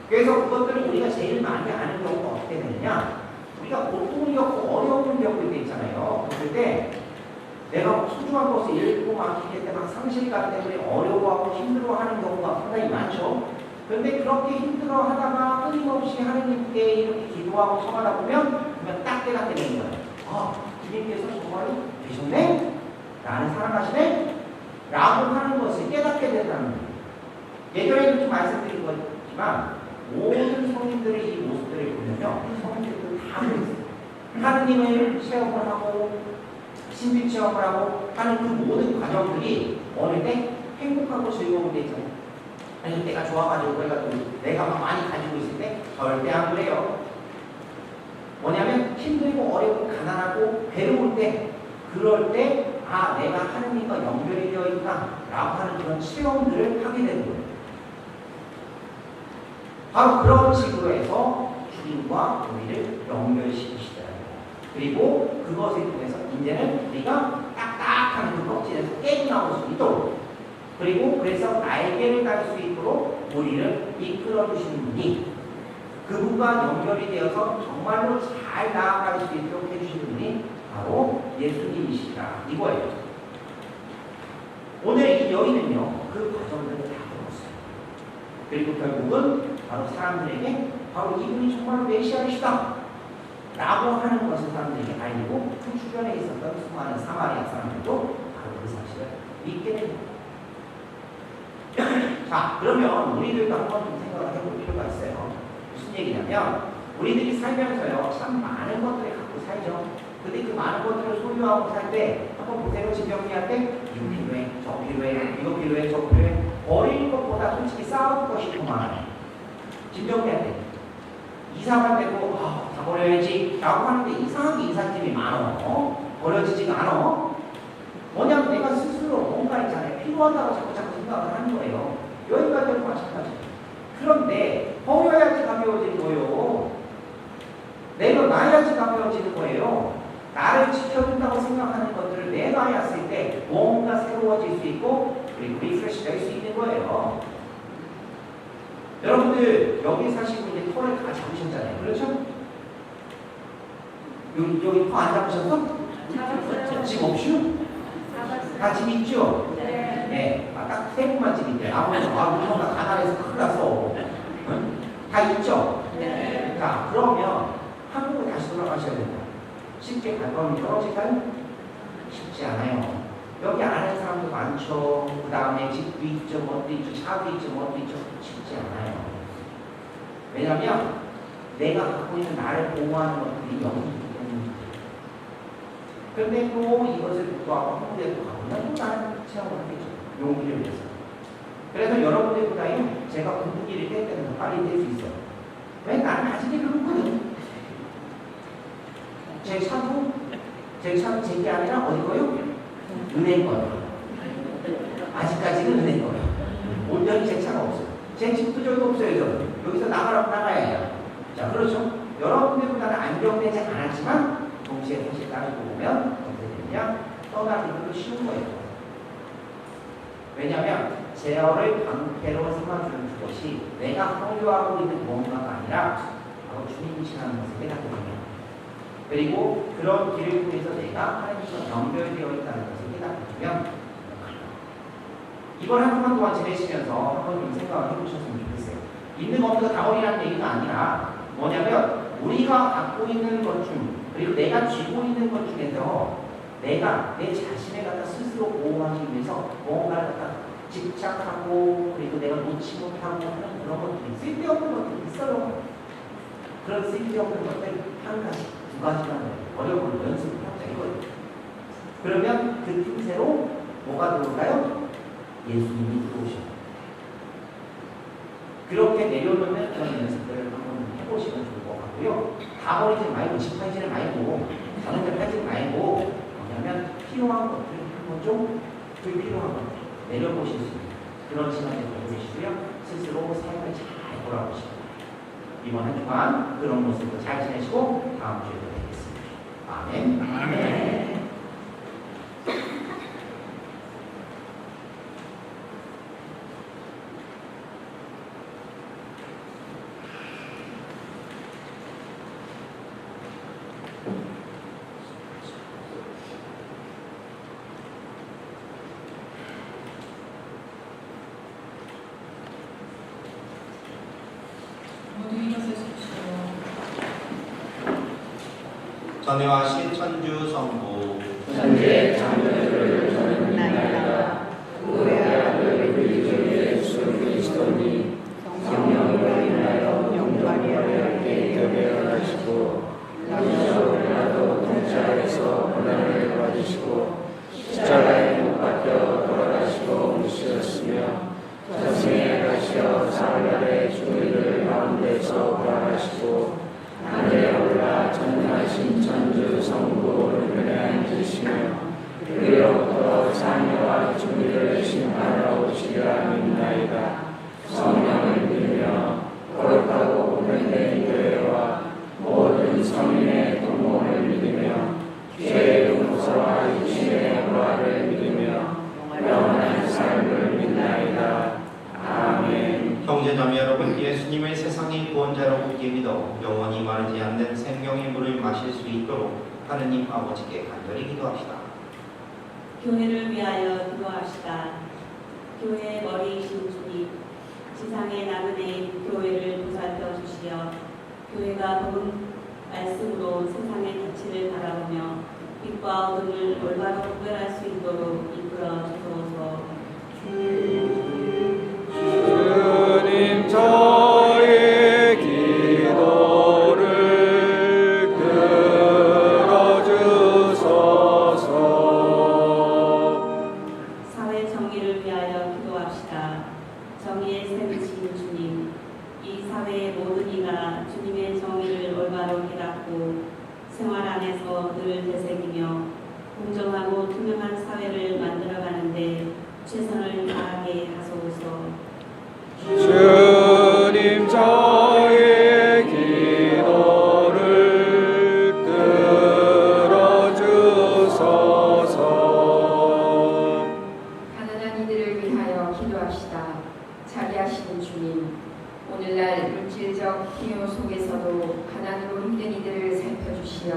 그래서 그것들을 우리가 제일 많이 아는 경우가 어떻게 되느냐, 우리가 고통을 겪고 어려움을 겪을 때 있잖아요. 그럴 때 내가 소중한 것을 잃고 막 이럴 때 막 상실감 때문에 어려워하고 힘들어하는 경우가 상당히 많죠. 그런데 그렇게 힘들어하다가 끊임없이 하느님께 이렇게 기도하고 청하다 보면 그냥 딱 깨닫게 되는 거예요. 아, 주님께서 정말로 계셨네? 나는 살아가시네? 라고 하는 것을 깨닫게 된다는 거예요. 예전에도 좀 말씀드린 거지만 모든 성인들의 이 모습들을 보면요, 성인들도 다 그랬어요. 하느님을 체험을 하고 신비 체험을 하고 하는 그 모든 과정들이 어느 때 행복하고 즐거운 때 있잖아요. 아니 내가 좋아가지고 그래가지고 내가 막 많이 가지고 있을 때 절대 안 그래요. 뭐냐면 힘들고 어렵고 가난하고 괴로울 때, 그럴 때 아, 내가 하느님과 연결이 되어 있다 라고 하는 그런 체험들을 하게 되는 거예요. 바로 그런 식으로 해서 주님과 우리를 연결시키시더라고요. 그리고 그것을 통해서 이제는 우리가 딱딱한 그 껍질에서 깨어나올 수 있도록, 그리고 그래서 날개를 달 수 있도록 우리를 이끌어 주시는 분이, 그분과 연결이 되어서 정말로 잘 나아갈 수 있도록 해주시는 분이 바로 예수님이시다 이거예요. 오늘 이 여인은요, 그 과정들을 다 겪었어요. 그리고 결국은 바로 사람들에게 바로 이분이 정말로 메시아이시다 라고 하는 것을 사람들에게 알리고, 그 주변에 있었던 수많은 사마리아 사람들도 바로 그 사실을 믿게 됩니다. 자, 그러면 우리들도 한번 좀 생각을 해볼 필요가 있어요. 무슨 얘기냐면, 우리들이 살면서요, 참 많은 것들을 갖고 살죠. 근데 그 많은 것들을 소유하고 살 때 한번 보세요. 집 정리할 때 이거 필요해, 저 필요해, 이거 필요해, 저 필요해. 버릴 것보다 솔직히 쌓을 것이 더 많아요. 집 정리할 때, 이사 갈 때도 다 버려야지 라고 하는데 이상하게 이삿짐이 많어. 버려지지가 않아. 뭐냐면 내가 스스로 뭔가 있잖아요, 필요하다고 자꾸 생각을 하는 거예요. 여행 갈 때도 마찬가지예요. 그런데 버려야지 가벼워지는 거예요. 내려놔야지 가벼워지는 거예요. 나를 지켜준다고 생각하는 것들을 내놔야을 때 뭔가 새로워질 수 있고, 그리고 리프레시 될 수 있는 거예요. 여러분들 여기 사시고 이제 터를 다 잡으셨잖아요. 그렇죠? 여기 터 안 잡으셨어? 잡았어요. 집 없슈? 다 집 있죠? 네. 네. 딱 세 분만 집 있대. 아무래도 우리가 가난해서 큰일 났어. 응? 다 있죠? 네. 자, 그러면 한국으로 다시 돌아가셔야 된다. 쉽게 갈 거면 떨어질까요? 쉽지 않아요. 여기 아는 사람도 많죠. 그 다음에 집도 있죠, 뭐도 있죠, 차도 있죠, 뭐도 있죠. 쉽지 않아요. 왜냐면 내가 갖고 있는 나를 보호하는 것들이 여기 있기 때문입니다. 그런데 또 이것을 또 한국에 또 가보면 또 다른 체험을 하겠죠. 용기를 위해서. 그래서 여러분들보다요, 제가 공부기를 뗄 때는 더 빨리 뗄 수 있어요. 왜? 나는 가진 게 별로 없거든. 제 차도 제게 아니라 어디 거요? 은행 거요. 아직까지는 은행 거요. 온전히 제 차가 없어요. 제 집도 저기 없어요. 저는. 여기서 나가야 해요. 자, 그렇죠? 여러분들보다는 안정되지 않았지만 동시에 사실 따르고 보면 어떻게 되느냐? 떠나기도 쉬운 거예요. 왜냐하면 제어를 방패로 삼아주는 그것이 내가 소유하고 있는 무언가가 아니라 바로 주님이시라는 것을 깨닫게 됩니다. 그리고 그런 길을 통해서 내가 하나님과 연결되어 있다는 것을 깨닫게 되면 이걸 한 주간 동안 지내시면서 한번 좀 생각을 해보셨으면 좋겠어요. 있는 것보다 다 버리라는 얘기가 아니라 뭐냐면 우리가 갖고 있는 것 중, 그리고 내가 쥐고 있는 것 중에서 내가 내 자신을 갖다 스스로 보호하기 위해서 뭔가를 갖다 집착하고, 그리고 내가 놓지 못하고 하는 그런 것들이 쓸데없는 것들이 있어요. 그런 쓸데없는 것들 한 가지, 두 가지만 어려운 연습을 하자 이거예요. 그러면 그 틈새로 뭐가 들어올까요? 예수님이 들어오셔요. 그렇게 내려놓는 그런 연습들을 한번 해보시면 좋을 것 같고요. 다 버리지 말고, 집하지는 말고, 하는 데까지 말고 뭐냐면 필요한 것들 한번 좀 불필요한 것들 내려보실 수 있는 그런 시간을 가져보시고요. 스스로 삶을 잘 돌아보시고 이번 한 주간 그런 모습으로 잘 지내시고 다음 주에 뵙겠습니다. 아멘. 아멘. 모두 일어서십시오. 전회하신 천주 성부 천주의 자녀들을 저는 믿나이다. 그의 아들 우리 주 예수 그리스도니 성령으로 인하여 영광이 하나님께 교배하시고 나도 통치하에서 고난을 받으시고 십자가에 못 박혀 돌아가시고 묻히셨으며 자신의 가시어 사흘날에 주의를 가운데서 부활하시고 하늘에 올라 전능하신 천주 성부 오른편에 앉으시며 그로부터 자녀와 주의를 심판하러 오시리라 믿나이다. 성령을 믿으며 거룩하고 보편된 교회와 모든 성인의 동무를 믿으며 죄의 용서와 육신의 부활을 믿으며 영원한 삶을 믿나이다. 아멘. 형제자매 여러분, 예수님의 세상의 구원자로 굳게 믿어 영원히 마르지 않는 생명의 물을 마실 수 있도록 하느님 아버지께 간절히 기도합시다. 교회를 위하여 기도합시다. 교회의 머리이신 주님, 지상의 나그네 교회를 보살펴 주시어 교회가 복음 말씀으로 세상의 가치를 바라보며 빛과 어둠을 올바로 구별할 수 있도록 이끌어 주소서. 주님 저의 기도를 들어주소서. 사회 정의를 위하여 기도합시다. 정의의 샘이신 주님, 이 사회의 모든 이가 주님의 정의를 올바로 깨닫고 생활 안에서 늘 되새기며 공정하고 투명한 사회를 만들어가는데 최선을 다하게 하소서. 주님 저의 기도를 들어주소서. 가난한 이들을 위하여 기도합시다. 자비하시는 주님, 오늘날 물질적 희요 속에서도 가난으로 힘든 이들을 살펴주시어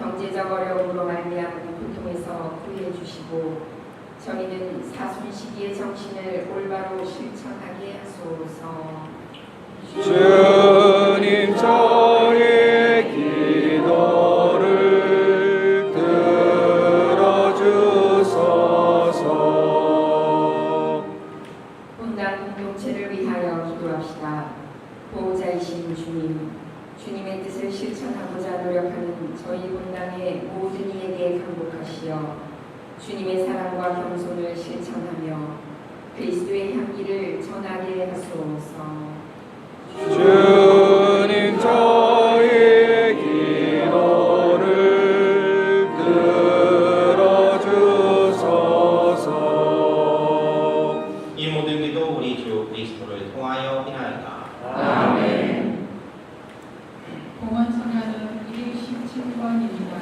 경제적 어려움으로 말미암은 고통에서 구해 주시고 저희는 사순시기의 정신을 올바로 실천하게 하소서. 주님 저의 기도를 들어주소서. 본당 공동체를 위하여 기도합시다. 보호자이신 주님, 주님의 뜻을 실천하고자 노력하는 저희 본당의 모든 이에게 강복하시어 주님의 사랑과 겸손을 실천하며 그리스도의 향기를 전하게 하소서. 주님 저의 기도를 들어주소서. 이 모든 기도 우리 주 그리스도를 통하여 비나이다. 아멘. 공원 성가는 117번입니다.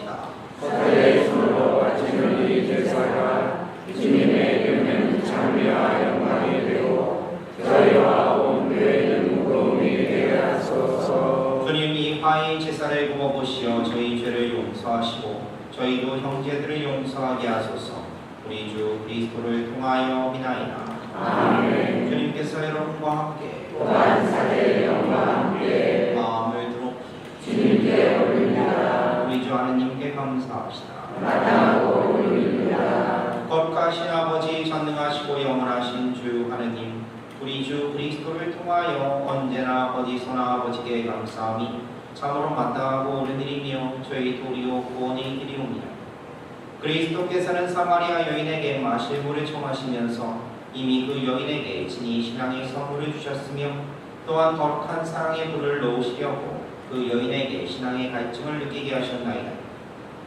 기도합니다. 헛되이 손으로 바치는 이 제사가 주님의 이름은 찬미와 영광이 되고 저희와 온 교회는 도움이 되게 하소서. 주님 이 화의 제사를 구워보시어 저희 죄를 용서하시고 저희도 형제들을 용서하게 하소서. 우리 주 그리스도를 통하여 비나이다. 아멘. 주님께서 여러분과 함께 또한 사대의 영과 함께 마음을 드높이 주님께 올립니다. 우리 주 하느님께 감사합시다. 마땅하고 올립니다. 거룩하신 아버지, 전능하시고 영원하신 주 하느님, 우리 주 그리스도를 통하여 언제나 어디서나 아버지께 감사함이 참으로 마땅하고 옳은 일이며 저희 도리요 구원의 길이옵니다. 그리스도께서는 사마리아 여인에게 마실 물을 청하시면서 이미 그 여인에게 진히 신앙의 선물을 주셨으며 또한 거룩한 사랑의 불을 놓으시려고 그 여인에게 신앙의 갈증을 느끼게 하셨나이다.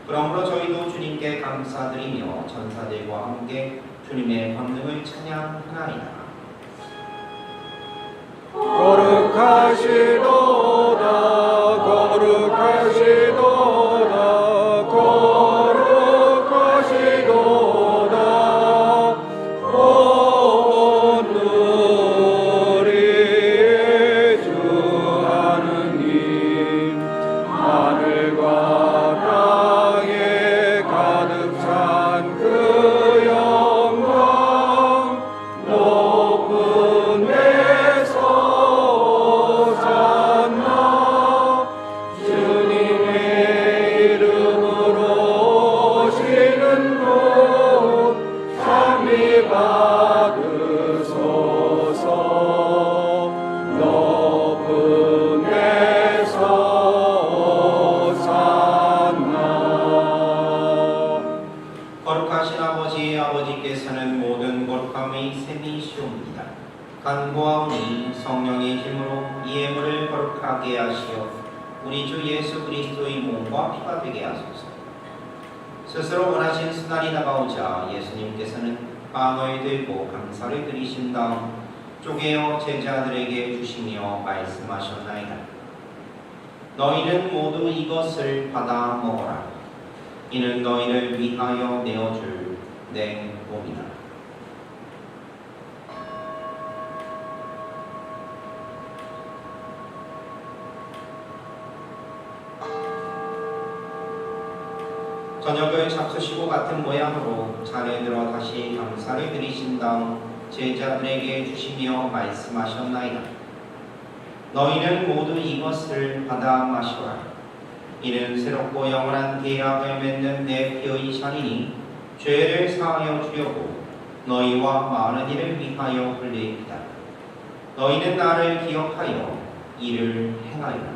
그러므로 저희도 주님께 감사드리며 전사들과 함께 주님의 권능을 찬양하나이다. 거룩하시도다 거룩하시도다 거룩하시도다 온 우리의 주 하느님 하늘과 땅에 가득 찬 그 영광 높은 데서 솟았나 주님의 이름으로 오시는 분 찬미 받으소서. 높은 데서 솟았나. 거룩하신 아버지, 아버지께서는 모든 거룩함의 셈이시옵니다. 간구하오니 성령의 힘으로 이 예물을 거룩하게 하시어 우리 주 예수 그리스도의 몸과 피가 되게 하소서. 스스로 원하신 순환이 다가오자 예수님께서는 빵을 들고 감사를 드리신 다음 쪼개어 제자들에게 주시며 말씀하셨나이다. 너희는 모두 이것을 받아 먹어라. 이는 너희를 위하여 내어줄 내 몸이다. 저녁을 잡수시고 같은 모양으로 잔에 들어 다시 감사를 드리신 다음 제자들에게 주시며 말씀하셨나이다. 너희는 모두 이것을 받아 마시라. 이는 새롭고 영원한 계약을 맺는 내 피의 잔이니 죄를 사하여 주려고 너희와 많은 이를 위하여 흘리리이다. 너희는 나를 기억하여 이를 행하리라.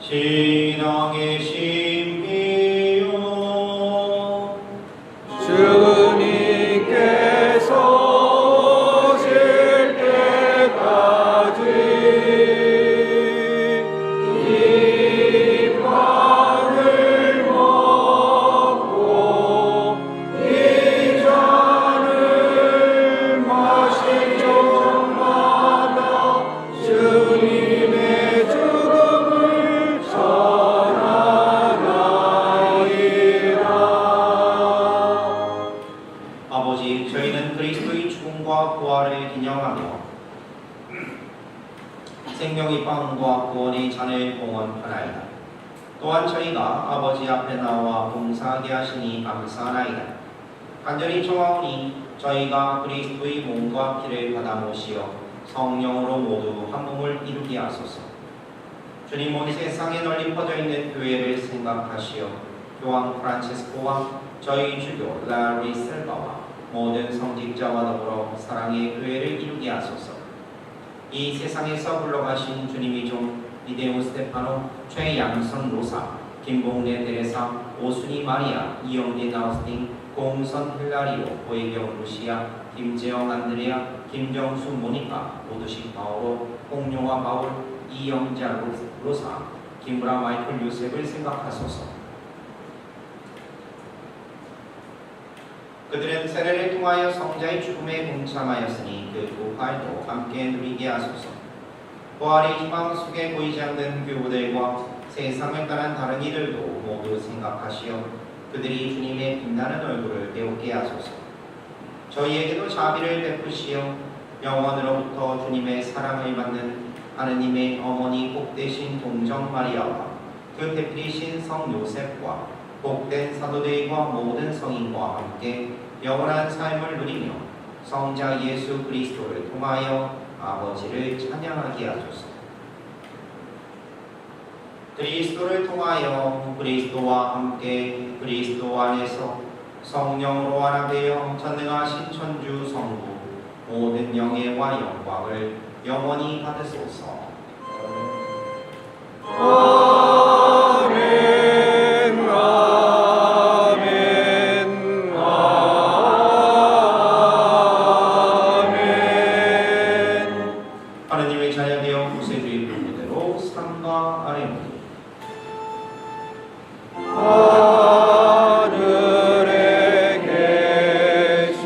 신앙의 신비요 주님께서 오실 때까지 이 빵을 먹고 이 잔을 마실 적마다 주님의 죽음을 전하나이다. 아버지, 저희는 그리스도의 죽음과 부활을 기념하며 생명의 빵과 구원의 잔을 봉헌하나이다. 또한 저희가 아버지 앞에 나와 봉사하게 하시니 감사하나이다. 간절히 청하오니 저희가 그리스도의 몸과 피를 받아 모시어 성령으로 모두 한 몸을 이루게 하소서. 주님, 온 세상에 널리 퍼져 있는 교회를 생각하시어 교황 프란체스코와 저희 주교 라리 셀바와 모든 성직자와 더불어 사랑의 교회를 이루게 하소서. 이 세상에서 불러가신 주님의 종 이데오 스테파노, 최양선 로사, 김봉래 데레사, 오순이 마리아, 이영진 아우스틴, 공선 힐라리오, 고혜경 루시아, 김재영 안드레아, 김정수 모니카, 오두식 바오로, 홍용화 바울, 이영자 로사, 김브라 마이클 요셉을 생각하소서. 그들은 세례를 통하여 성자의 죽음에 동참하였으니 그 부활도 함께 누리게 하소서. 부활의 희망 속에 보이지 않는 교우들과 세상을 떠난 다른 이들도 모두 생각하시어 그들이 주님의 빛나는 얼굴을 배우게 하소서. 저희에게도 자비를 베푸시어 영원으로부터 주님의 사랑을 받는 하느님의 어머니 복되신 동정 마리아와 그 배필이신 성 요셉과 복된 사도들과 모든 성인과 함께 영원한 삶을 누리며 성자 예수 그리스도를 통하여 아버지를 찬양하게 하소서. 그리스도를 통하여 그리스도와 함께 그리스도 안에서 성령으로 하나 되어 전능하신 천주 성부 모든 영예와 영광을 영원히 받으소서. 아멘. 아멘. 아멘. 하느님의 자녀되어 구세주의 분대로 상과 아뢰옵니 하늘에 계신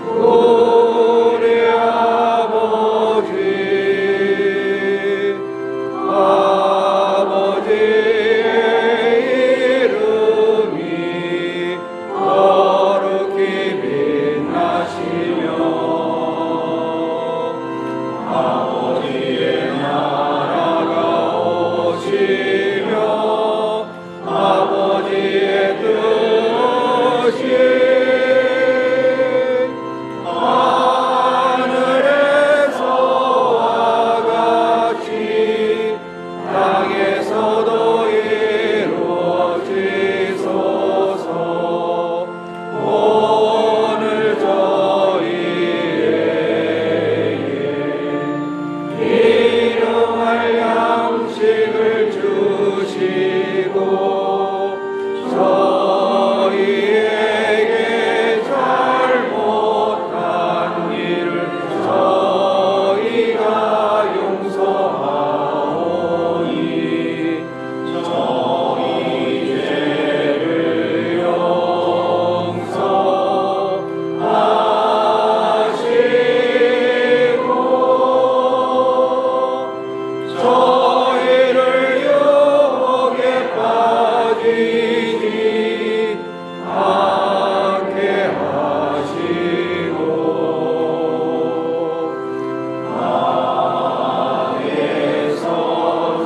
우리 아버지, 아버지의 이름이 거룩히 빛나시며 아버지의 나라가 오시며 아버지의 뜻이 하늘에서와 같이 땅에서도 이루어지소서. 오늘 저희에게 일용할 양식을 주시고 저희에게 잘못한 일을 저희가 용서하오니 저희 죄를 용서하시고 저희를 유혹에 빠지지 않게 하시고 악에서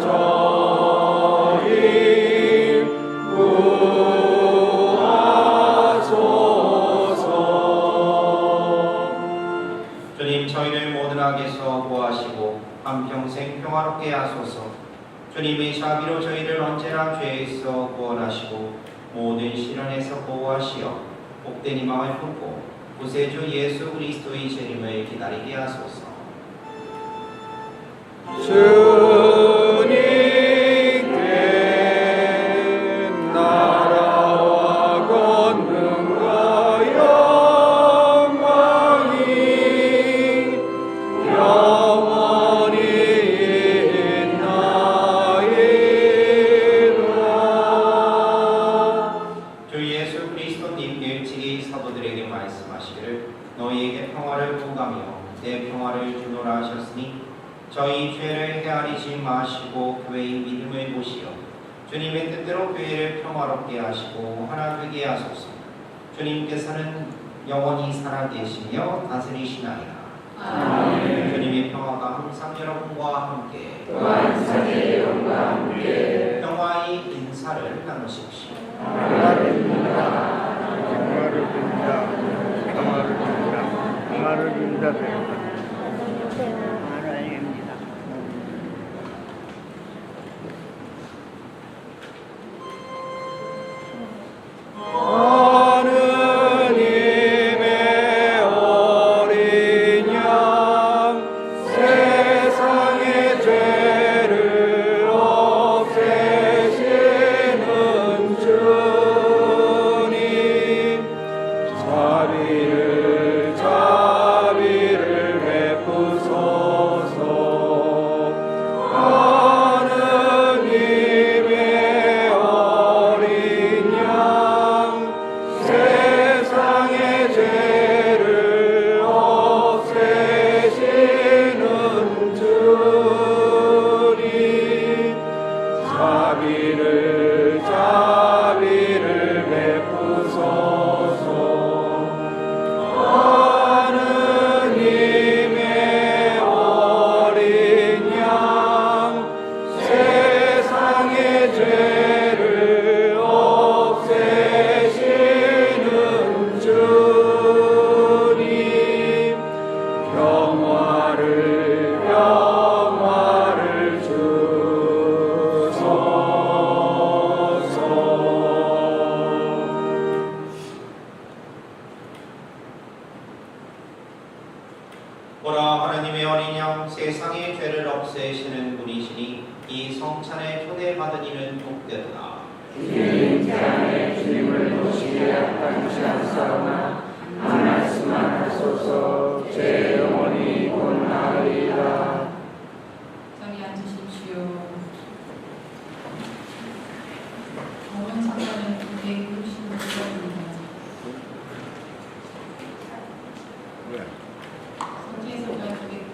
저희 구하소서. 주님 저희를 모든 악에서 구하시고 한평생 평화롭게 하소서. 주님의 자비로 저희를 언제나 죄에서 구원하시고 모든 시련에서 보호하시어 복된 희망을 품고 구세주 예수 그리스도의 재림을 기다리게 하소서. 주님께 나라와 권능과 영광이 영원히 있나이다. 주 예수 그리스도님 일찍이 사도들에게 말씀하시기를 너희에게 평화를 구하며 내 평화를 주노라 하셨으니 저희 죄를 헤아리지 마시고 교회의 믿음을 보시어 주님의 뜻대로 교회를 평화롭게 하시고 하나 되게 하소서. 주님께서는 영원히 살아계시며 다스리시나이다. 아멘. 주님의 평화가 항상 여러분과 함께 또한 사제의 영과 함께 평화의 인사를 나누십시오. 평화를 빈다. 평화를 빈다. 평화를 빈다. 평화를 빈다. 하느님의 어린 양 세상의 죄를 없애시는 주님 자비를 성령 세상의 죄를 없애시는 분이시니 이 성찬에 초대받은 이는 복되도다. 주님 안에 주님을 모시게 합당치 않사오나 한 말씀만 하소서. 제 영혼이 곧 나으리라. 자리 앉으십시오. 법원 사건은 266번입니다. 왜? 서기에서가 266번입니다.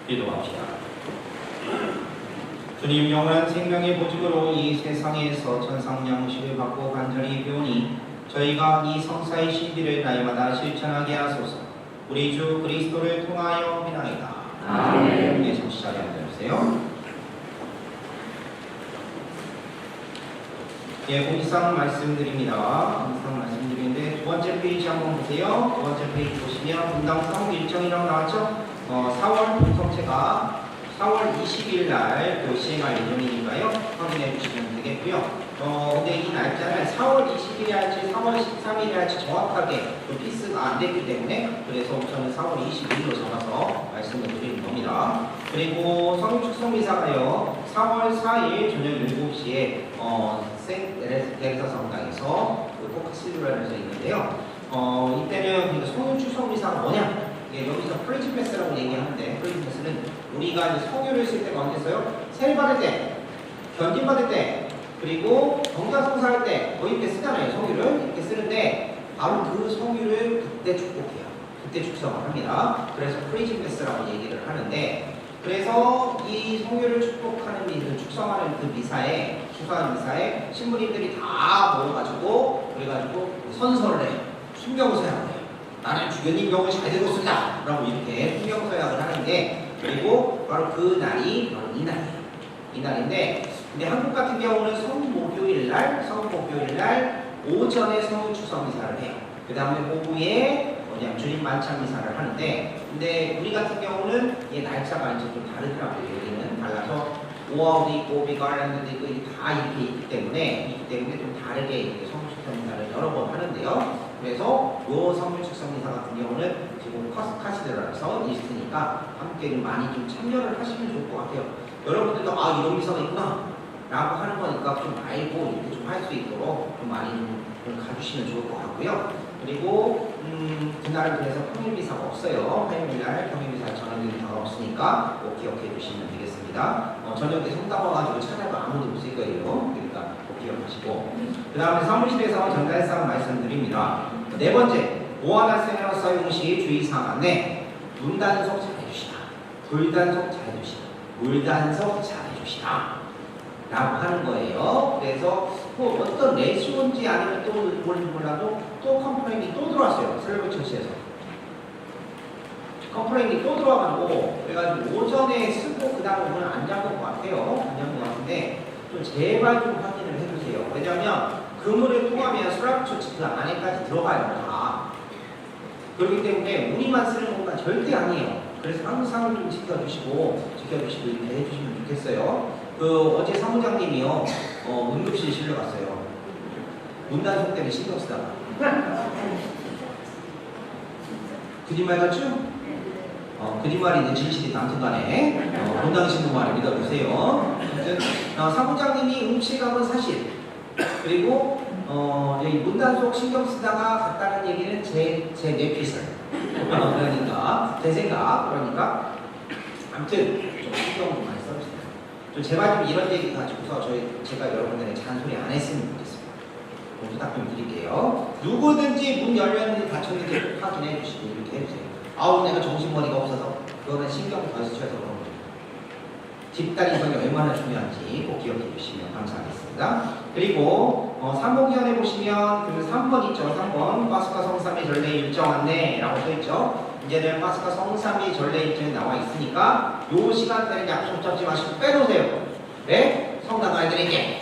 기도합시다. 주님, 영원한 생명의 보증으로 이 세상에서 천상 양식을 받고 간절히 배우니 저희가 이 성사의 신비를 날마다 실천하게 하소서. 우리 주 그리스도를 통하여 비나이다. 아멘. 네, 잠시 자리에 앉아주세요. 예, 공지사항 말씀드립니다. 공지사항 말씀드리는데 두 번째 페이지 한번 보세요. 두 번째 페이지 보시면 분당 사무 일정이라고 나왔죠? 4월 공성체가 4월 20일 날 시행할 예정이니까요. 확인해 주시면 되겠고요. 근데 이 날짜는 4월 20일에 할지 4월 13일에 할지 정확하게 피스가 안 됐기 때문에 그래서 저는 4월 21일로 잡아서 말씀을 드리는 겁니다. 그리고 성인 축성미사가요 4월 4일 저녁 7시에 세인트 성당에서 포크시드라에서 있는데요. 이때는 성인 축성미사가 뭐냐? 여기서 프리즈 패스라고 얘기하는데 프리즈 패스는 우리가 이제 성유를 쓸 때가 언제서요? 세례 받을 때, 견진 받을 때, 그리고 경자성사할 때 거의 이렇게 쓰잖아요. 성유를 이렇게 쓰는데 바로 그 성유를 그때 축복해요. 그때 축성을 합니다. 그래서 프리즈 패스라고 얘기를 하는데 그래서 이 성유를 축복하는 축성하는 그 미사에 수사하는 미사에 신부님들이 다 모여가지고 그래가지고 선서를 해요. 순경서약을 해요. 나는 주교님 병을 잘 들었습니다. 라고 이렇게 풍경서약을 하는데 그리고 바로 그 날이 바로 이 날이에요. 이 날인데 근데 한국 같은 경우는 성목요일 날 오전에 성유 축성 미사를 해요. 그 다음에 오후에 주님 만찬 미사를 하는데 근데 우리 같은 경우는 이 날짜가 이제 좀 다르더라고요. 여기는 달라서 5월도 있고 비가랜드도 있고 다 이렇게 있기 때문에 좀 다르게 성유 축성 미사를 여러 번 하는데요. 그래서 요 성유 축성 미사 같은 경우는 지금 카시드라에서 있으니까 함께 좀 많이 좀 참여를 하시면 좋을 것 같아요. 여러분들도 이런 미사가 있구나 라고 하는 거니까 좀 알고 이렇게 좀 할 수 있도록 좀 많이 좀 가주시면 좋을 것 같고요. 그리고 그날은 그래서 평일미사가 없어요. 화요일날 평일미사 저녁미사가 없으니까 꼭 기억해 주시면 되겠습니다. 저녁에 성당 와가지고 찾아도 아무도 없을 거예요. 그러니까 꼭 기억하시고 그 다음에 사무실에서 전달사항 말씀드립니다. 네 번째, 오하나세너 사용시 주의사항 안내 문단속 잘해주시다. 불단속 잘해주시다. 물단속 잘해주시다. 라고 하는 거예요. 그래서 뭐 어떤 레시온지 아니면 또 뭔지 몰라도 또 컴플레인이 또 들어왔어요. 슬래브 처치에서. 컴플레인이 또 들어와가지고 그래가지고 오전에 쓰고 그 다음에 오늘 안 잡은 것 같아요. 안 잡은 것 같은데 좀 제발 좀 확인을 해주세요. 왜냐하면 그물을 통하면 슬래브 처치 그 안에까지 들어가요. 다. 그렇기 때문에 우리만 쓰는 것만 절대 아니에요. 그래서 항상 좀 지켜주시고 이렇게 해주시면 좋겠어요. 어제 사무장님이요, 응급실 실려갔어요. 문단속 때문에 신경 쓰다가. 거짓말 같죠? 거짓말이 이제 진실이 남튼 간에, 본당 신부 말을 믿어주세요. 사무장님이 응급실 가본 사실, 그리고, 문단속 신경 쓰다가 갔다는 얘기는 제 뇌피설. 그러니까, 제 생각, 그러니까, 아무튼, 좀 신경 좀 많이 써주세요. 제발 좀 이런 얘기 가지고서 제가 여러분들의 잔소리 안 했으면 좋겠습니다. 부탁 좀 드릴게요. 누구든지 문 열렸는지 닫혔는지 확인해 주시고 이렇게 해주세요. 내가 정신머리가 없어서 그거는 신경 더 쓰셔서 그런 거예요. 집단 이성이 얼마나 중요한지 꼭 기억해 주시면 감사하겠습니다. 그리고 상봉위원회 보시면 그 3번 있죠. 3번 파스카 성삼위 전례 일정 안내라고 써있죠. 이제는 파스카 성삼위 전례 일정이 나와 있으니까 요 시간대는 약속 잡지 마시고 빼놓으세요. 네? 성당 가해드릴게.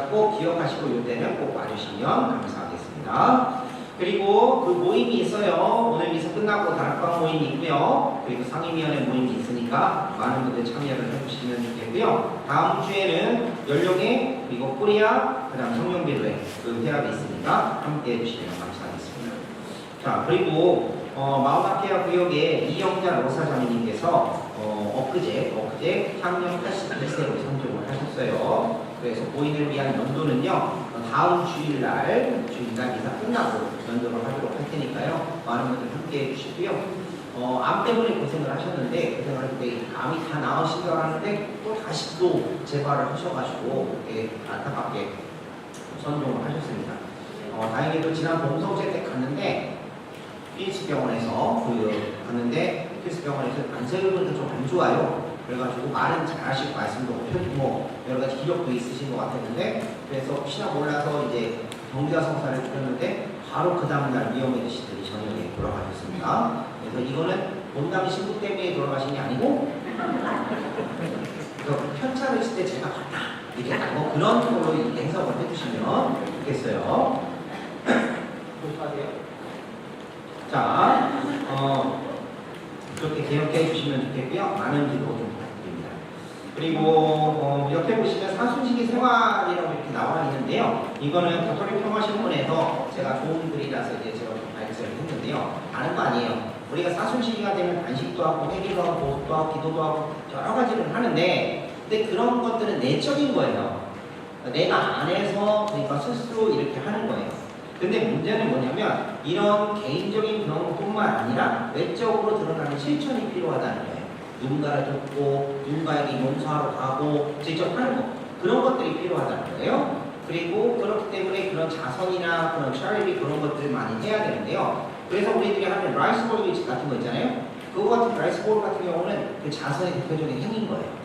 꼭 기억하시고 이때는 꼭 와주시면 감사하겠습니다. 그리고 그 모임이 있어요. 오늘 미사 끝나고 다락방 모임이 있고요. 그리고 상임위원회 모임이 있으니까 많은 분들 참여를 해주시면 좋겠고요. 다음 주에는 연령회 그리고 코리아 그다음 성령비로회 그 회합이 있으니까 함께 해주시면 감사하겠습니다. 자 그리고 마운아케아 구역의 이영자 로사자매님께서 엊그제 향년 82세로 선정을 하셨어요. 그래서 고인을 위한 연도는요 다음 주일날 미사 끝나고 연도를 하도록 할 테니까요 많은 분들 함께 해주시고요. 암 때문에 고생을 하셨는데 고생을 할 때 암이 다 나으시려고 하는데 또 다시 또 재발을 하셔가지고 안타깝게 선종을 하셨습니다. 다행히도 지난 봉성제 때 갔는데 PH병원에서 갔는데 캐스 병원에서 안색을 보니까 좀 안 좋아요. 그래가지고 말은 잘하시고 말씀도 뭐 여러 가지 기력도 있으신 것 같았는데 그래서 혹시나 몰라서 이제 경비와 성사를 드렸는데 바로 그 다음날 위험해지시더니 저녁에 돌아가셨습니다. 그래서 이거는 본당 신부 때문에 돌아가신 게 아니고 편차를 있을 때 제가 봤다 이렇게 뭐 그런 걸로 해석을 해주시면 좋겠어요. 자, 그렇게 기억해 주시면 좋겠고요. 많은 기도 좀 부탁드립니다. 그리고 옆에 보시면 사순식의 생활이라고 이렇게 나와 있는데요. 이거는 가톨릭 평화신문에서 제가 좋은 글이라서 이제 제가 발견을 했는데요. 아는 거 아니에요. 우리가 사순식이가 되면 단식도 하고 회개도 하고 보습도 하고 기도도 하고 여러 가지를 하는데 근데 그런 것들은 내적인 거예요. 내가 안에서 그러니까 스스로 이렇게 하는 거예요. 근데 문제는 뭐냐면 이런 개인적인 경험뿐만 아니라 외적으로 드러나는 실천이 필요하다는 거예요. 누군가를 돕고 누군가에게 용서하러 가고 직접 하는 거 그런 것들이 필요하다는 거예요. 그리고 그렇기 때문에 그런 자선이나 그런 차리티 그런 것들을 많이 해야 되는데요. 그래서 우리들이 하는 라이스 볼 같은 거 있잖아요. 그거 같은 라이스 볼 같은 경우는 그 자선의 대표적인 행위인 거예요.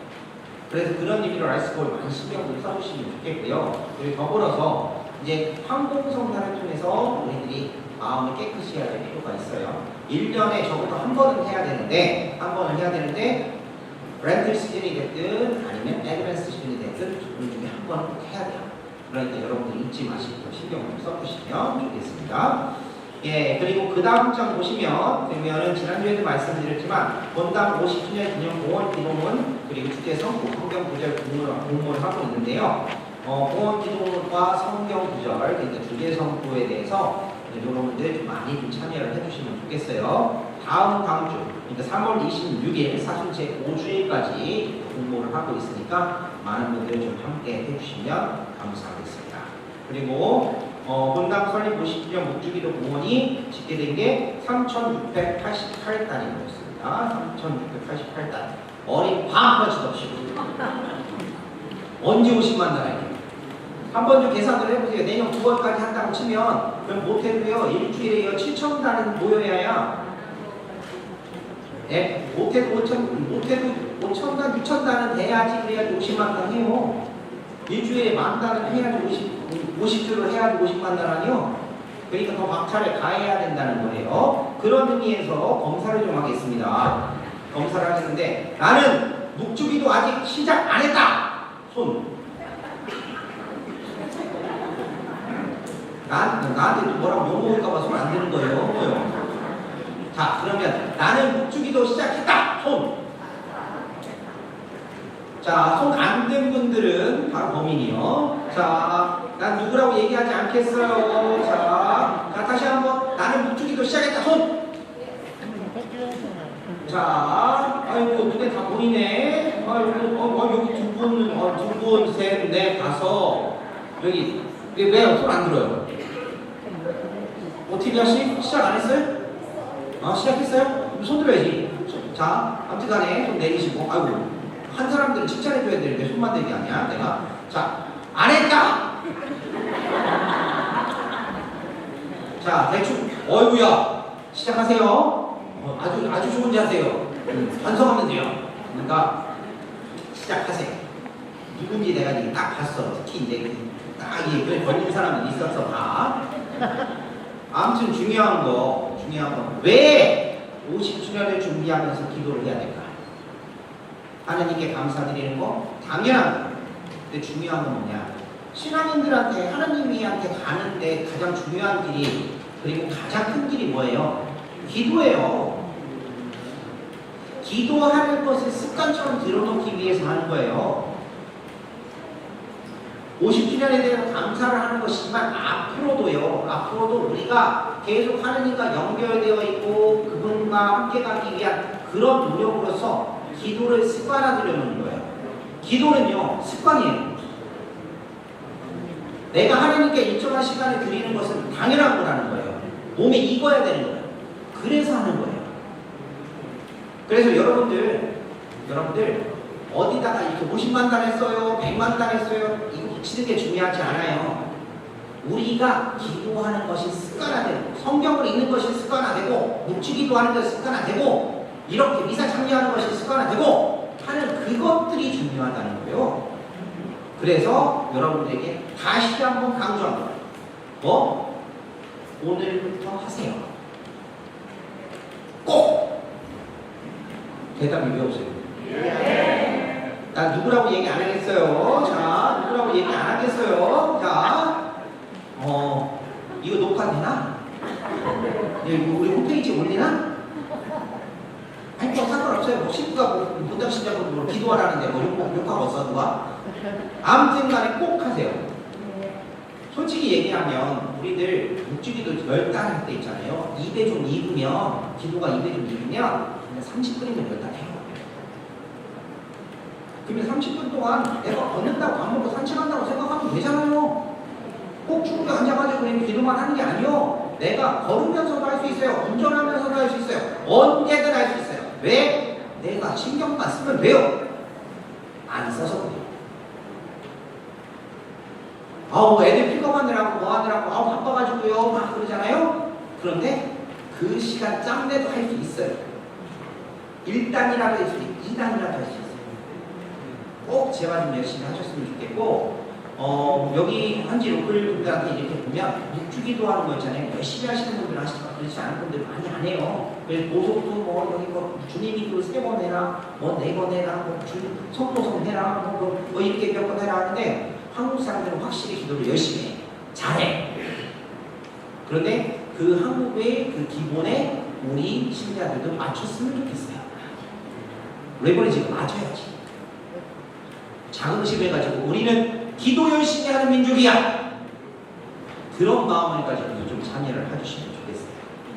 그래서 그런 의미로 라이스 볼 많이 신경을 써주시면 좋겠고요. 그리고 더불어서 이제 황공성사를 통해서 우리들이 마음을 깨끗이 해야 될 필요가 있어요. 1년에 적어도 한 번은 해야 되는데 렌틀 시즌이 됐든 아니면 애드밴스 시즌이 됐든 우리 중에 한 번은 꼭 해야 돼요. 그러니까 여러분들 잊지 마시고 신경을 좀 써주시면 좋겠습니다. 예, 그리고 그 다음 장 보시면 그러면은 지난주에도 말씀드렸지만 본당 50주년 기념 공원 기도문 그리고 주제 성구 성경 구절 공모를 하고 있는데요. 공원 기도문과 성경 구절 그러니까 주제 성구에 대해서 여러분들 좀 많이 좀 참여를 해주시면 좋겠어요. 다음 다음 주 그러니까 3월 26일 사순제 5주일까지 공모를 하고 있으니까 많은 분들 좀 함께 해주시면 감사하겠습니다. 그리고 본당 설립 50주년 묵주기도 공원이 집계된 게 3,688단이 모였습니다. 3,688단. 어린 방학만 쳐다보시고 언제 50만 단이에요? 한 번 좀 계산을 해보세요. 내년 9월까지 한다고 치면 그럼 못해도요 일주일에요 7,000단은 모여야 네? 못해도 5,000단, 6,000단은 돼야지 그래야지 50만 단 해요. 일주일에 10,000단은 해야지 50주를 해야지 50만 단 아니요. 그러니까 더 박차를 가해야 된다는 거예요. 그런 의미에서 검사를 좀 하겠습니다. 검사를 하시는데 나는 묵주기도 아직 시작 안 했다. 손. 나한테 뭐라고 욕먹을까봐 손 안 드는 거예요. 뭐요? 자, 그러면 나는 묵주기도 시작했다. 손. 자, 손 안 든 분들은 바로 범인이요. 자, 난 누구라고 얘기하지 않겠어요. 자, 다시 한번 나는 묵주기도 시작했다. 손. 자, 아이고 눈에 다 보이네. 아이고 여기 두 분, 셋, 넷, 다섯. 여기 왜 손 안 들어요? 오티비아 씨 시작 안 했어요? 시작했어요? 그럼 손 들어야지. 자, 아무튼간에 손 내리시고, 아이고 한 사람들은 칭찬해줘야 되는데 손만 대기 아니야, 내가. 자, 안 했다. 자, 대충 어이구야 시작하세요. 아주 좋은 자세요. 반성하면 돼요. 그러니까 시작하세요. 누군지 내가 이제 딱 봤어. 특히 이제 딱 이게 걸린 사람은 있었어 봐. 아무튼 중요한 거 왜 50주년을 준비하면서 기도를 해야 될까? 하나님께 감사드리는 거 당연한 거. 근데 중요한 건 뭐냐? 신앙인들한테 하나님한테 가는데 가장 중요한 길이 그리고 가장 큰 길이 뭐예요? 기도예요. 기도하는 것을 습관처럼 들여놓기 위해서 하는 거예요. 50주년에 대해서 감사를 하는 것이지만 앞으로도 우리가 계속 하느님과 연결되어 있고 그분과 함께 가기 위한 그런 노력으로서 기도를 습관화되려 놓는 거예요. 기도는요 습관이에요. 내가 하나님께 일정한 시간을 드리는 것은 당연한 거라는 거예요. 몸에 익어야 되는 거예요. 그래서 하는 거예요. 그래서 여러분들 어디다가 이렇게 50만 단 했어요, 100만 단 했어요, 이거 붙이는 게 중요하지 않아요. 우리가 기도하는 것이 습관화되고 성경을 읽는 것이 습관화되고 묵주기도 하는 것이 습관화되고 이렇게 미사 참여하는 것이 습관화되고 하는 그것들이 중요하다는 거예요. 그래서 여러분들에게 다시 한번 강조합니다. 오늘부터 하세요. 꼭! 대답이 왜 없어요? 나 누구라고 얘기 안 하겠어요. 자, 누구라고 얘기 안 하겠어요. 자, 이거 녹화되나? 우리 홈페이지에 올리나? 아니, 뭐 상관없어요. 뭐 친구가 뭐 본당 신자고 뭐 기도하라는데 뭐 욕하고 없어 누가? 아무튼 간에 꼭 하세요. 솔직히 얘기하면 우리들 묵주기도 열단할 때 있잖아요. 2배 좀 익으면 기도가 2배 좀 익으면 30분이면 열단해요. 그러면 30분 동안 내가 걷는다고 밥 먹고 산책한다고 생각하면 되잖아요. 꼭 축구에 앉아가지고 그냥 기도만 하는 게 아니요. 내가 걸으면서도 할 수 있어요. 운전하면서도 할 수 있어요. 언제든 할 수 있어요. 왜? 내가 신경만 쓰면 돼요. 안 써서 돼요. 애들 픽업하느라고 뭐 하느라고 바빠가지고요 막 그러잖아요. 그런데 그 시간 짬내도 할 수 있어요. 1단이라도 할 수 있어요. 2단이라도 할 수 있어요. 꼭 제발 좀 열심히 하셨으면 좋겠고 여기 현지 로컬 분들한테 이렇게 보면 묵주기도 하는 거 있잖아요. 열심히 하시는 분들은 하시지만 그렇지 않은 분들은 많이 안 해요. 그래서 보석도 뭐 여기 뭐 주님이 그 3번 해라 뭐 4번 해라 뭐 성도성 해라 뭐 이렇게 몇 번 해라 하는데 한국 사람들은 확실히 기도를 열심히 해. 잘해. 그런데 그 한국의 그 기본에 우리 신자들도 맞췄으면 좋겠어요. 레버리지가 맞춰야지. 자긍심 해가지고 우리는 기도 열심히 하는 민족이야. 그런 마음을 가지고 좀 참여를 해주시면 좋겠어요.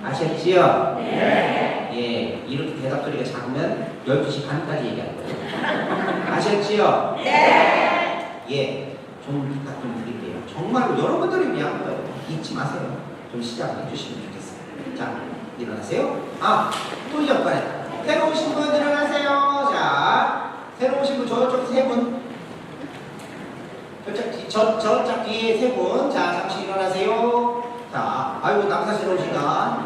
아셨지요? 네. 예, 이렇게 대답소리가 작으면 12시 반까지 얘기할 거예요. 아셨지요? 네. 예, 좀 부탁 좀 드릴게요. 정말로 여러분들을 위한 거예요. 잊지 마세요. 좀 시작해 주시면 좋겠어요. 자, 일어나세요. 또 옆반에 새로 오신 분 일어나세요. 자, 새로 오신 분 저쪽 3분. 저쪽 뒤에 3분. 자, 잠시 일어나세요. 자, 아이고, 남사 새로 오시다.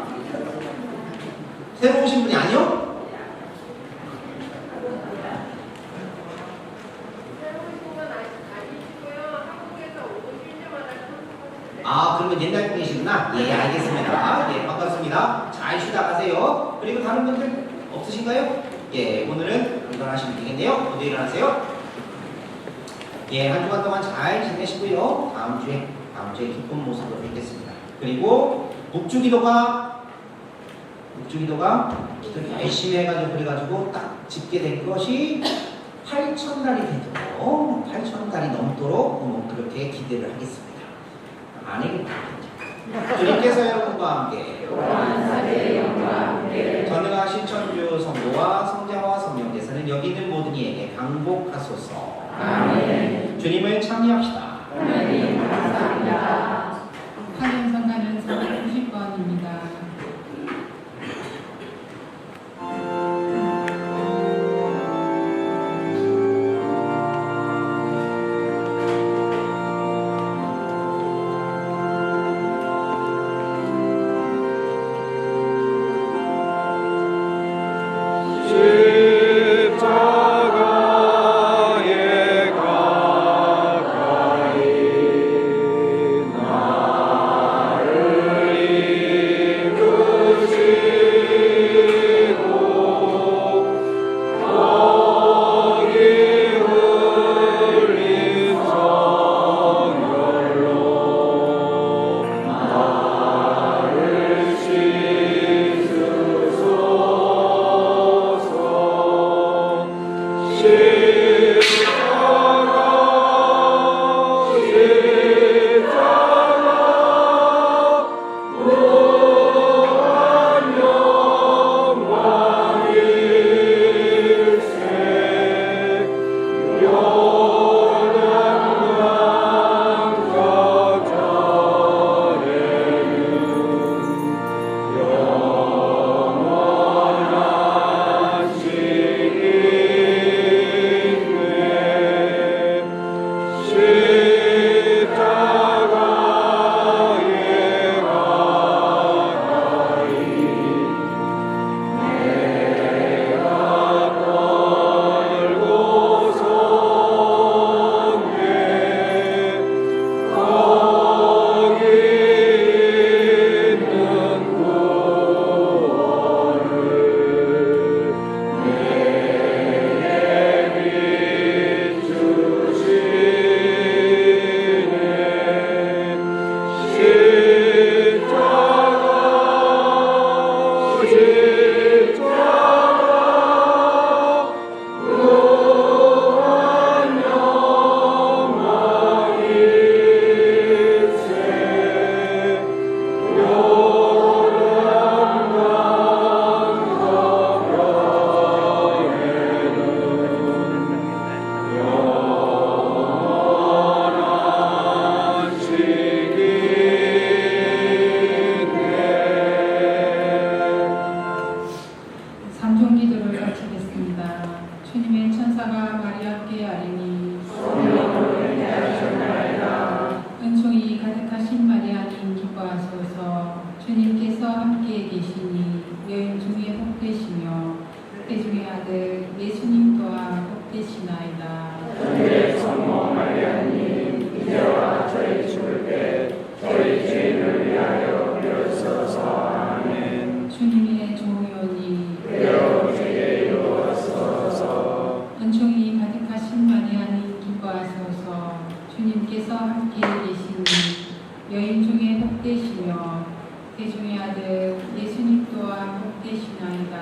새로 오신 분이 아니요? 그러면 옛날 분이시구나. 예, 알겠습니다. 예, 반갑습니다. 잘 쉬다 가세요. 그리고 다른 분들 없으신가요? 예, 오늘은 일어나시면 되겠네요. 모두 일어나세요. 예, 한 주간 동안 잘 지내시고요. 다음 주에 기쁜 모습으로 뵙겠습니다. 그리고 묵주기도가 기도 열심히 해가지고 그래가지고 딱 집게 된 것이 8,000달이 되도록 8,000달이 넘도록 그렇게 기대를 하겠습니다. 안 해겠다. 주님께서 여러분과 함께 전능하신 천주 성도와 성자와 성령께서는 여기 있는 모든 이에게 강복하소서. 아멘. 주님을 찬미합시다. 하나님 감사합니다. 사령성가는 490번입니다. 십자가에 가까이 주님께서 함께 계시니 여인 중에 복되시며 태중의 아들 예수님 또한 복되시나이다. 주의 성모 마리아님, 이제와 저희 죽을 때 저희 죄인을 위하여 빌어주소서. 아멘. 주님의 종요니 되어 우리에게 이루어서서. 은총이 가득하신 마리아님 기뻐하소서. 주님께서 함께 계시니 여인 중에 복되시며 태중의 아들 예수님 또한 복되시나이다.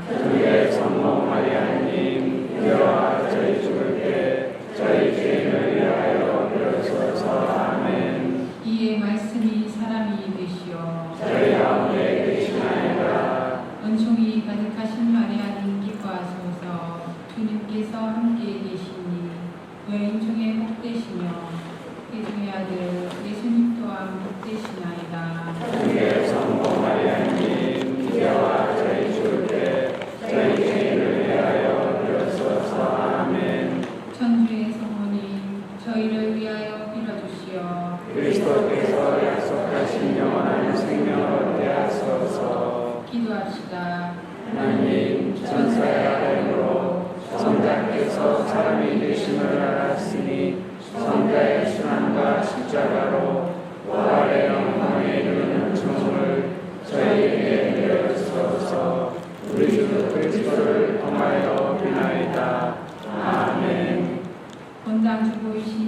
주의 성모 마리아님, 이제와 저희 죽을 때 저희 죄인을 위하여 빌어주소서. 아멘. 이에 말씀이 사람이 되시어 저희 가운데 계시나이다. 은총이 가득하신 마리아님 기뻐하소서. 주님께서 함께 계시니 여인 중에 복되시며 태중의 아들 예수님 또한 복되시나이다. 주의 성모 마리아님, 이제와 저희 죽을 때 저희 죄인을 위하여 빌어주소서. 아멘. 천주의 성모님 저희를 위하여 빌어주시어 그리스도께서 약속하신 영원한 생명을 대하소서. 기도합시다. 하나님, 천사의 아들로 성자께서 사람이 되심을 알았으니 성자의 순환과 십자가로 부활의 영광에 이르는 춤을 저희에게 내려주소서. 우리 주 그리스도를 통하여 비나이다. 아멘. 본당 주보이신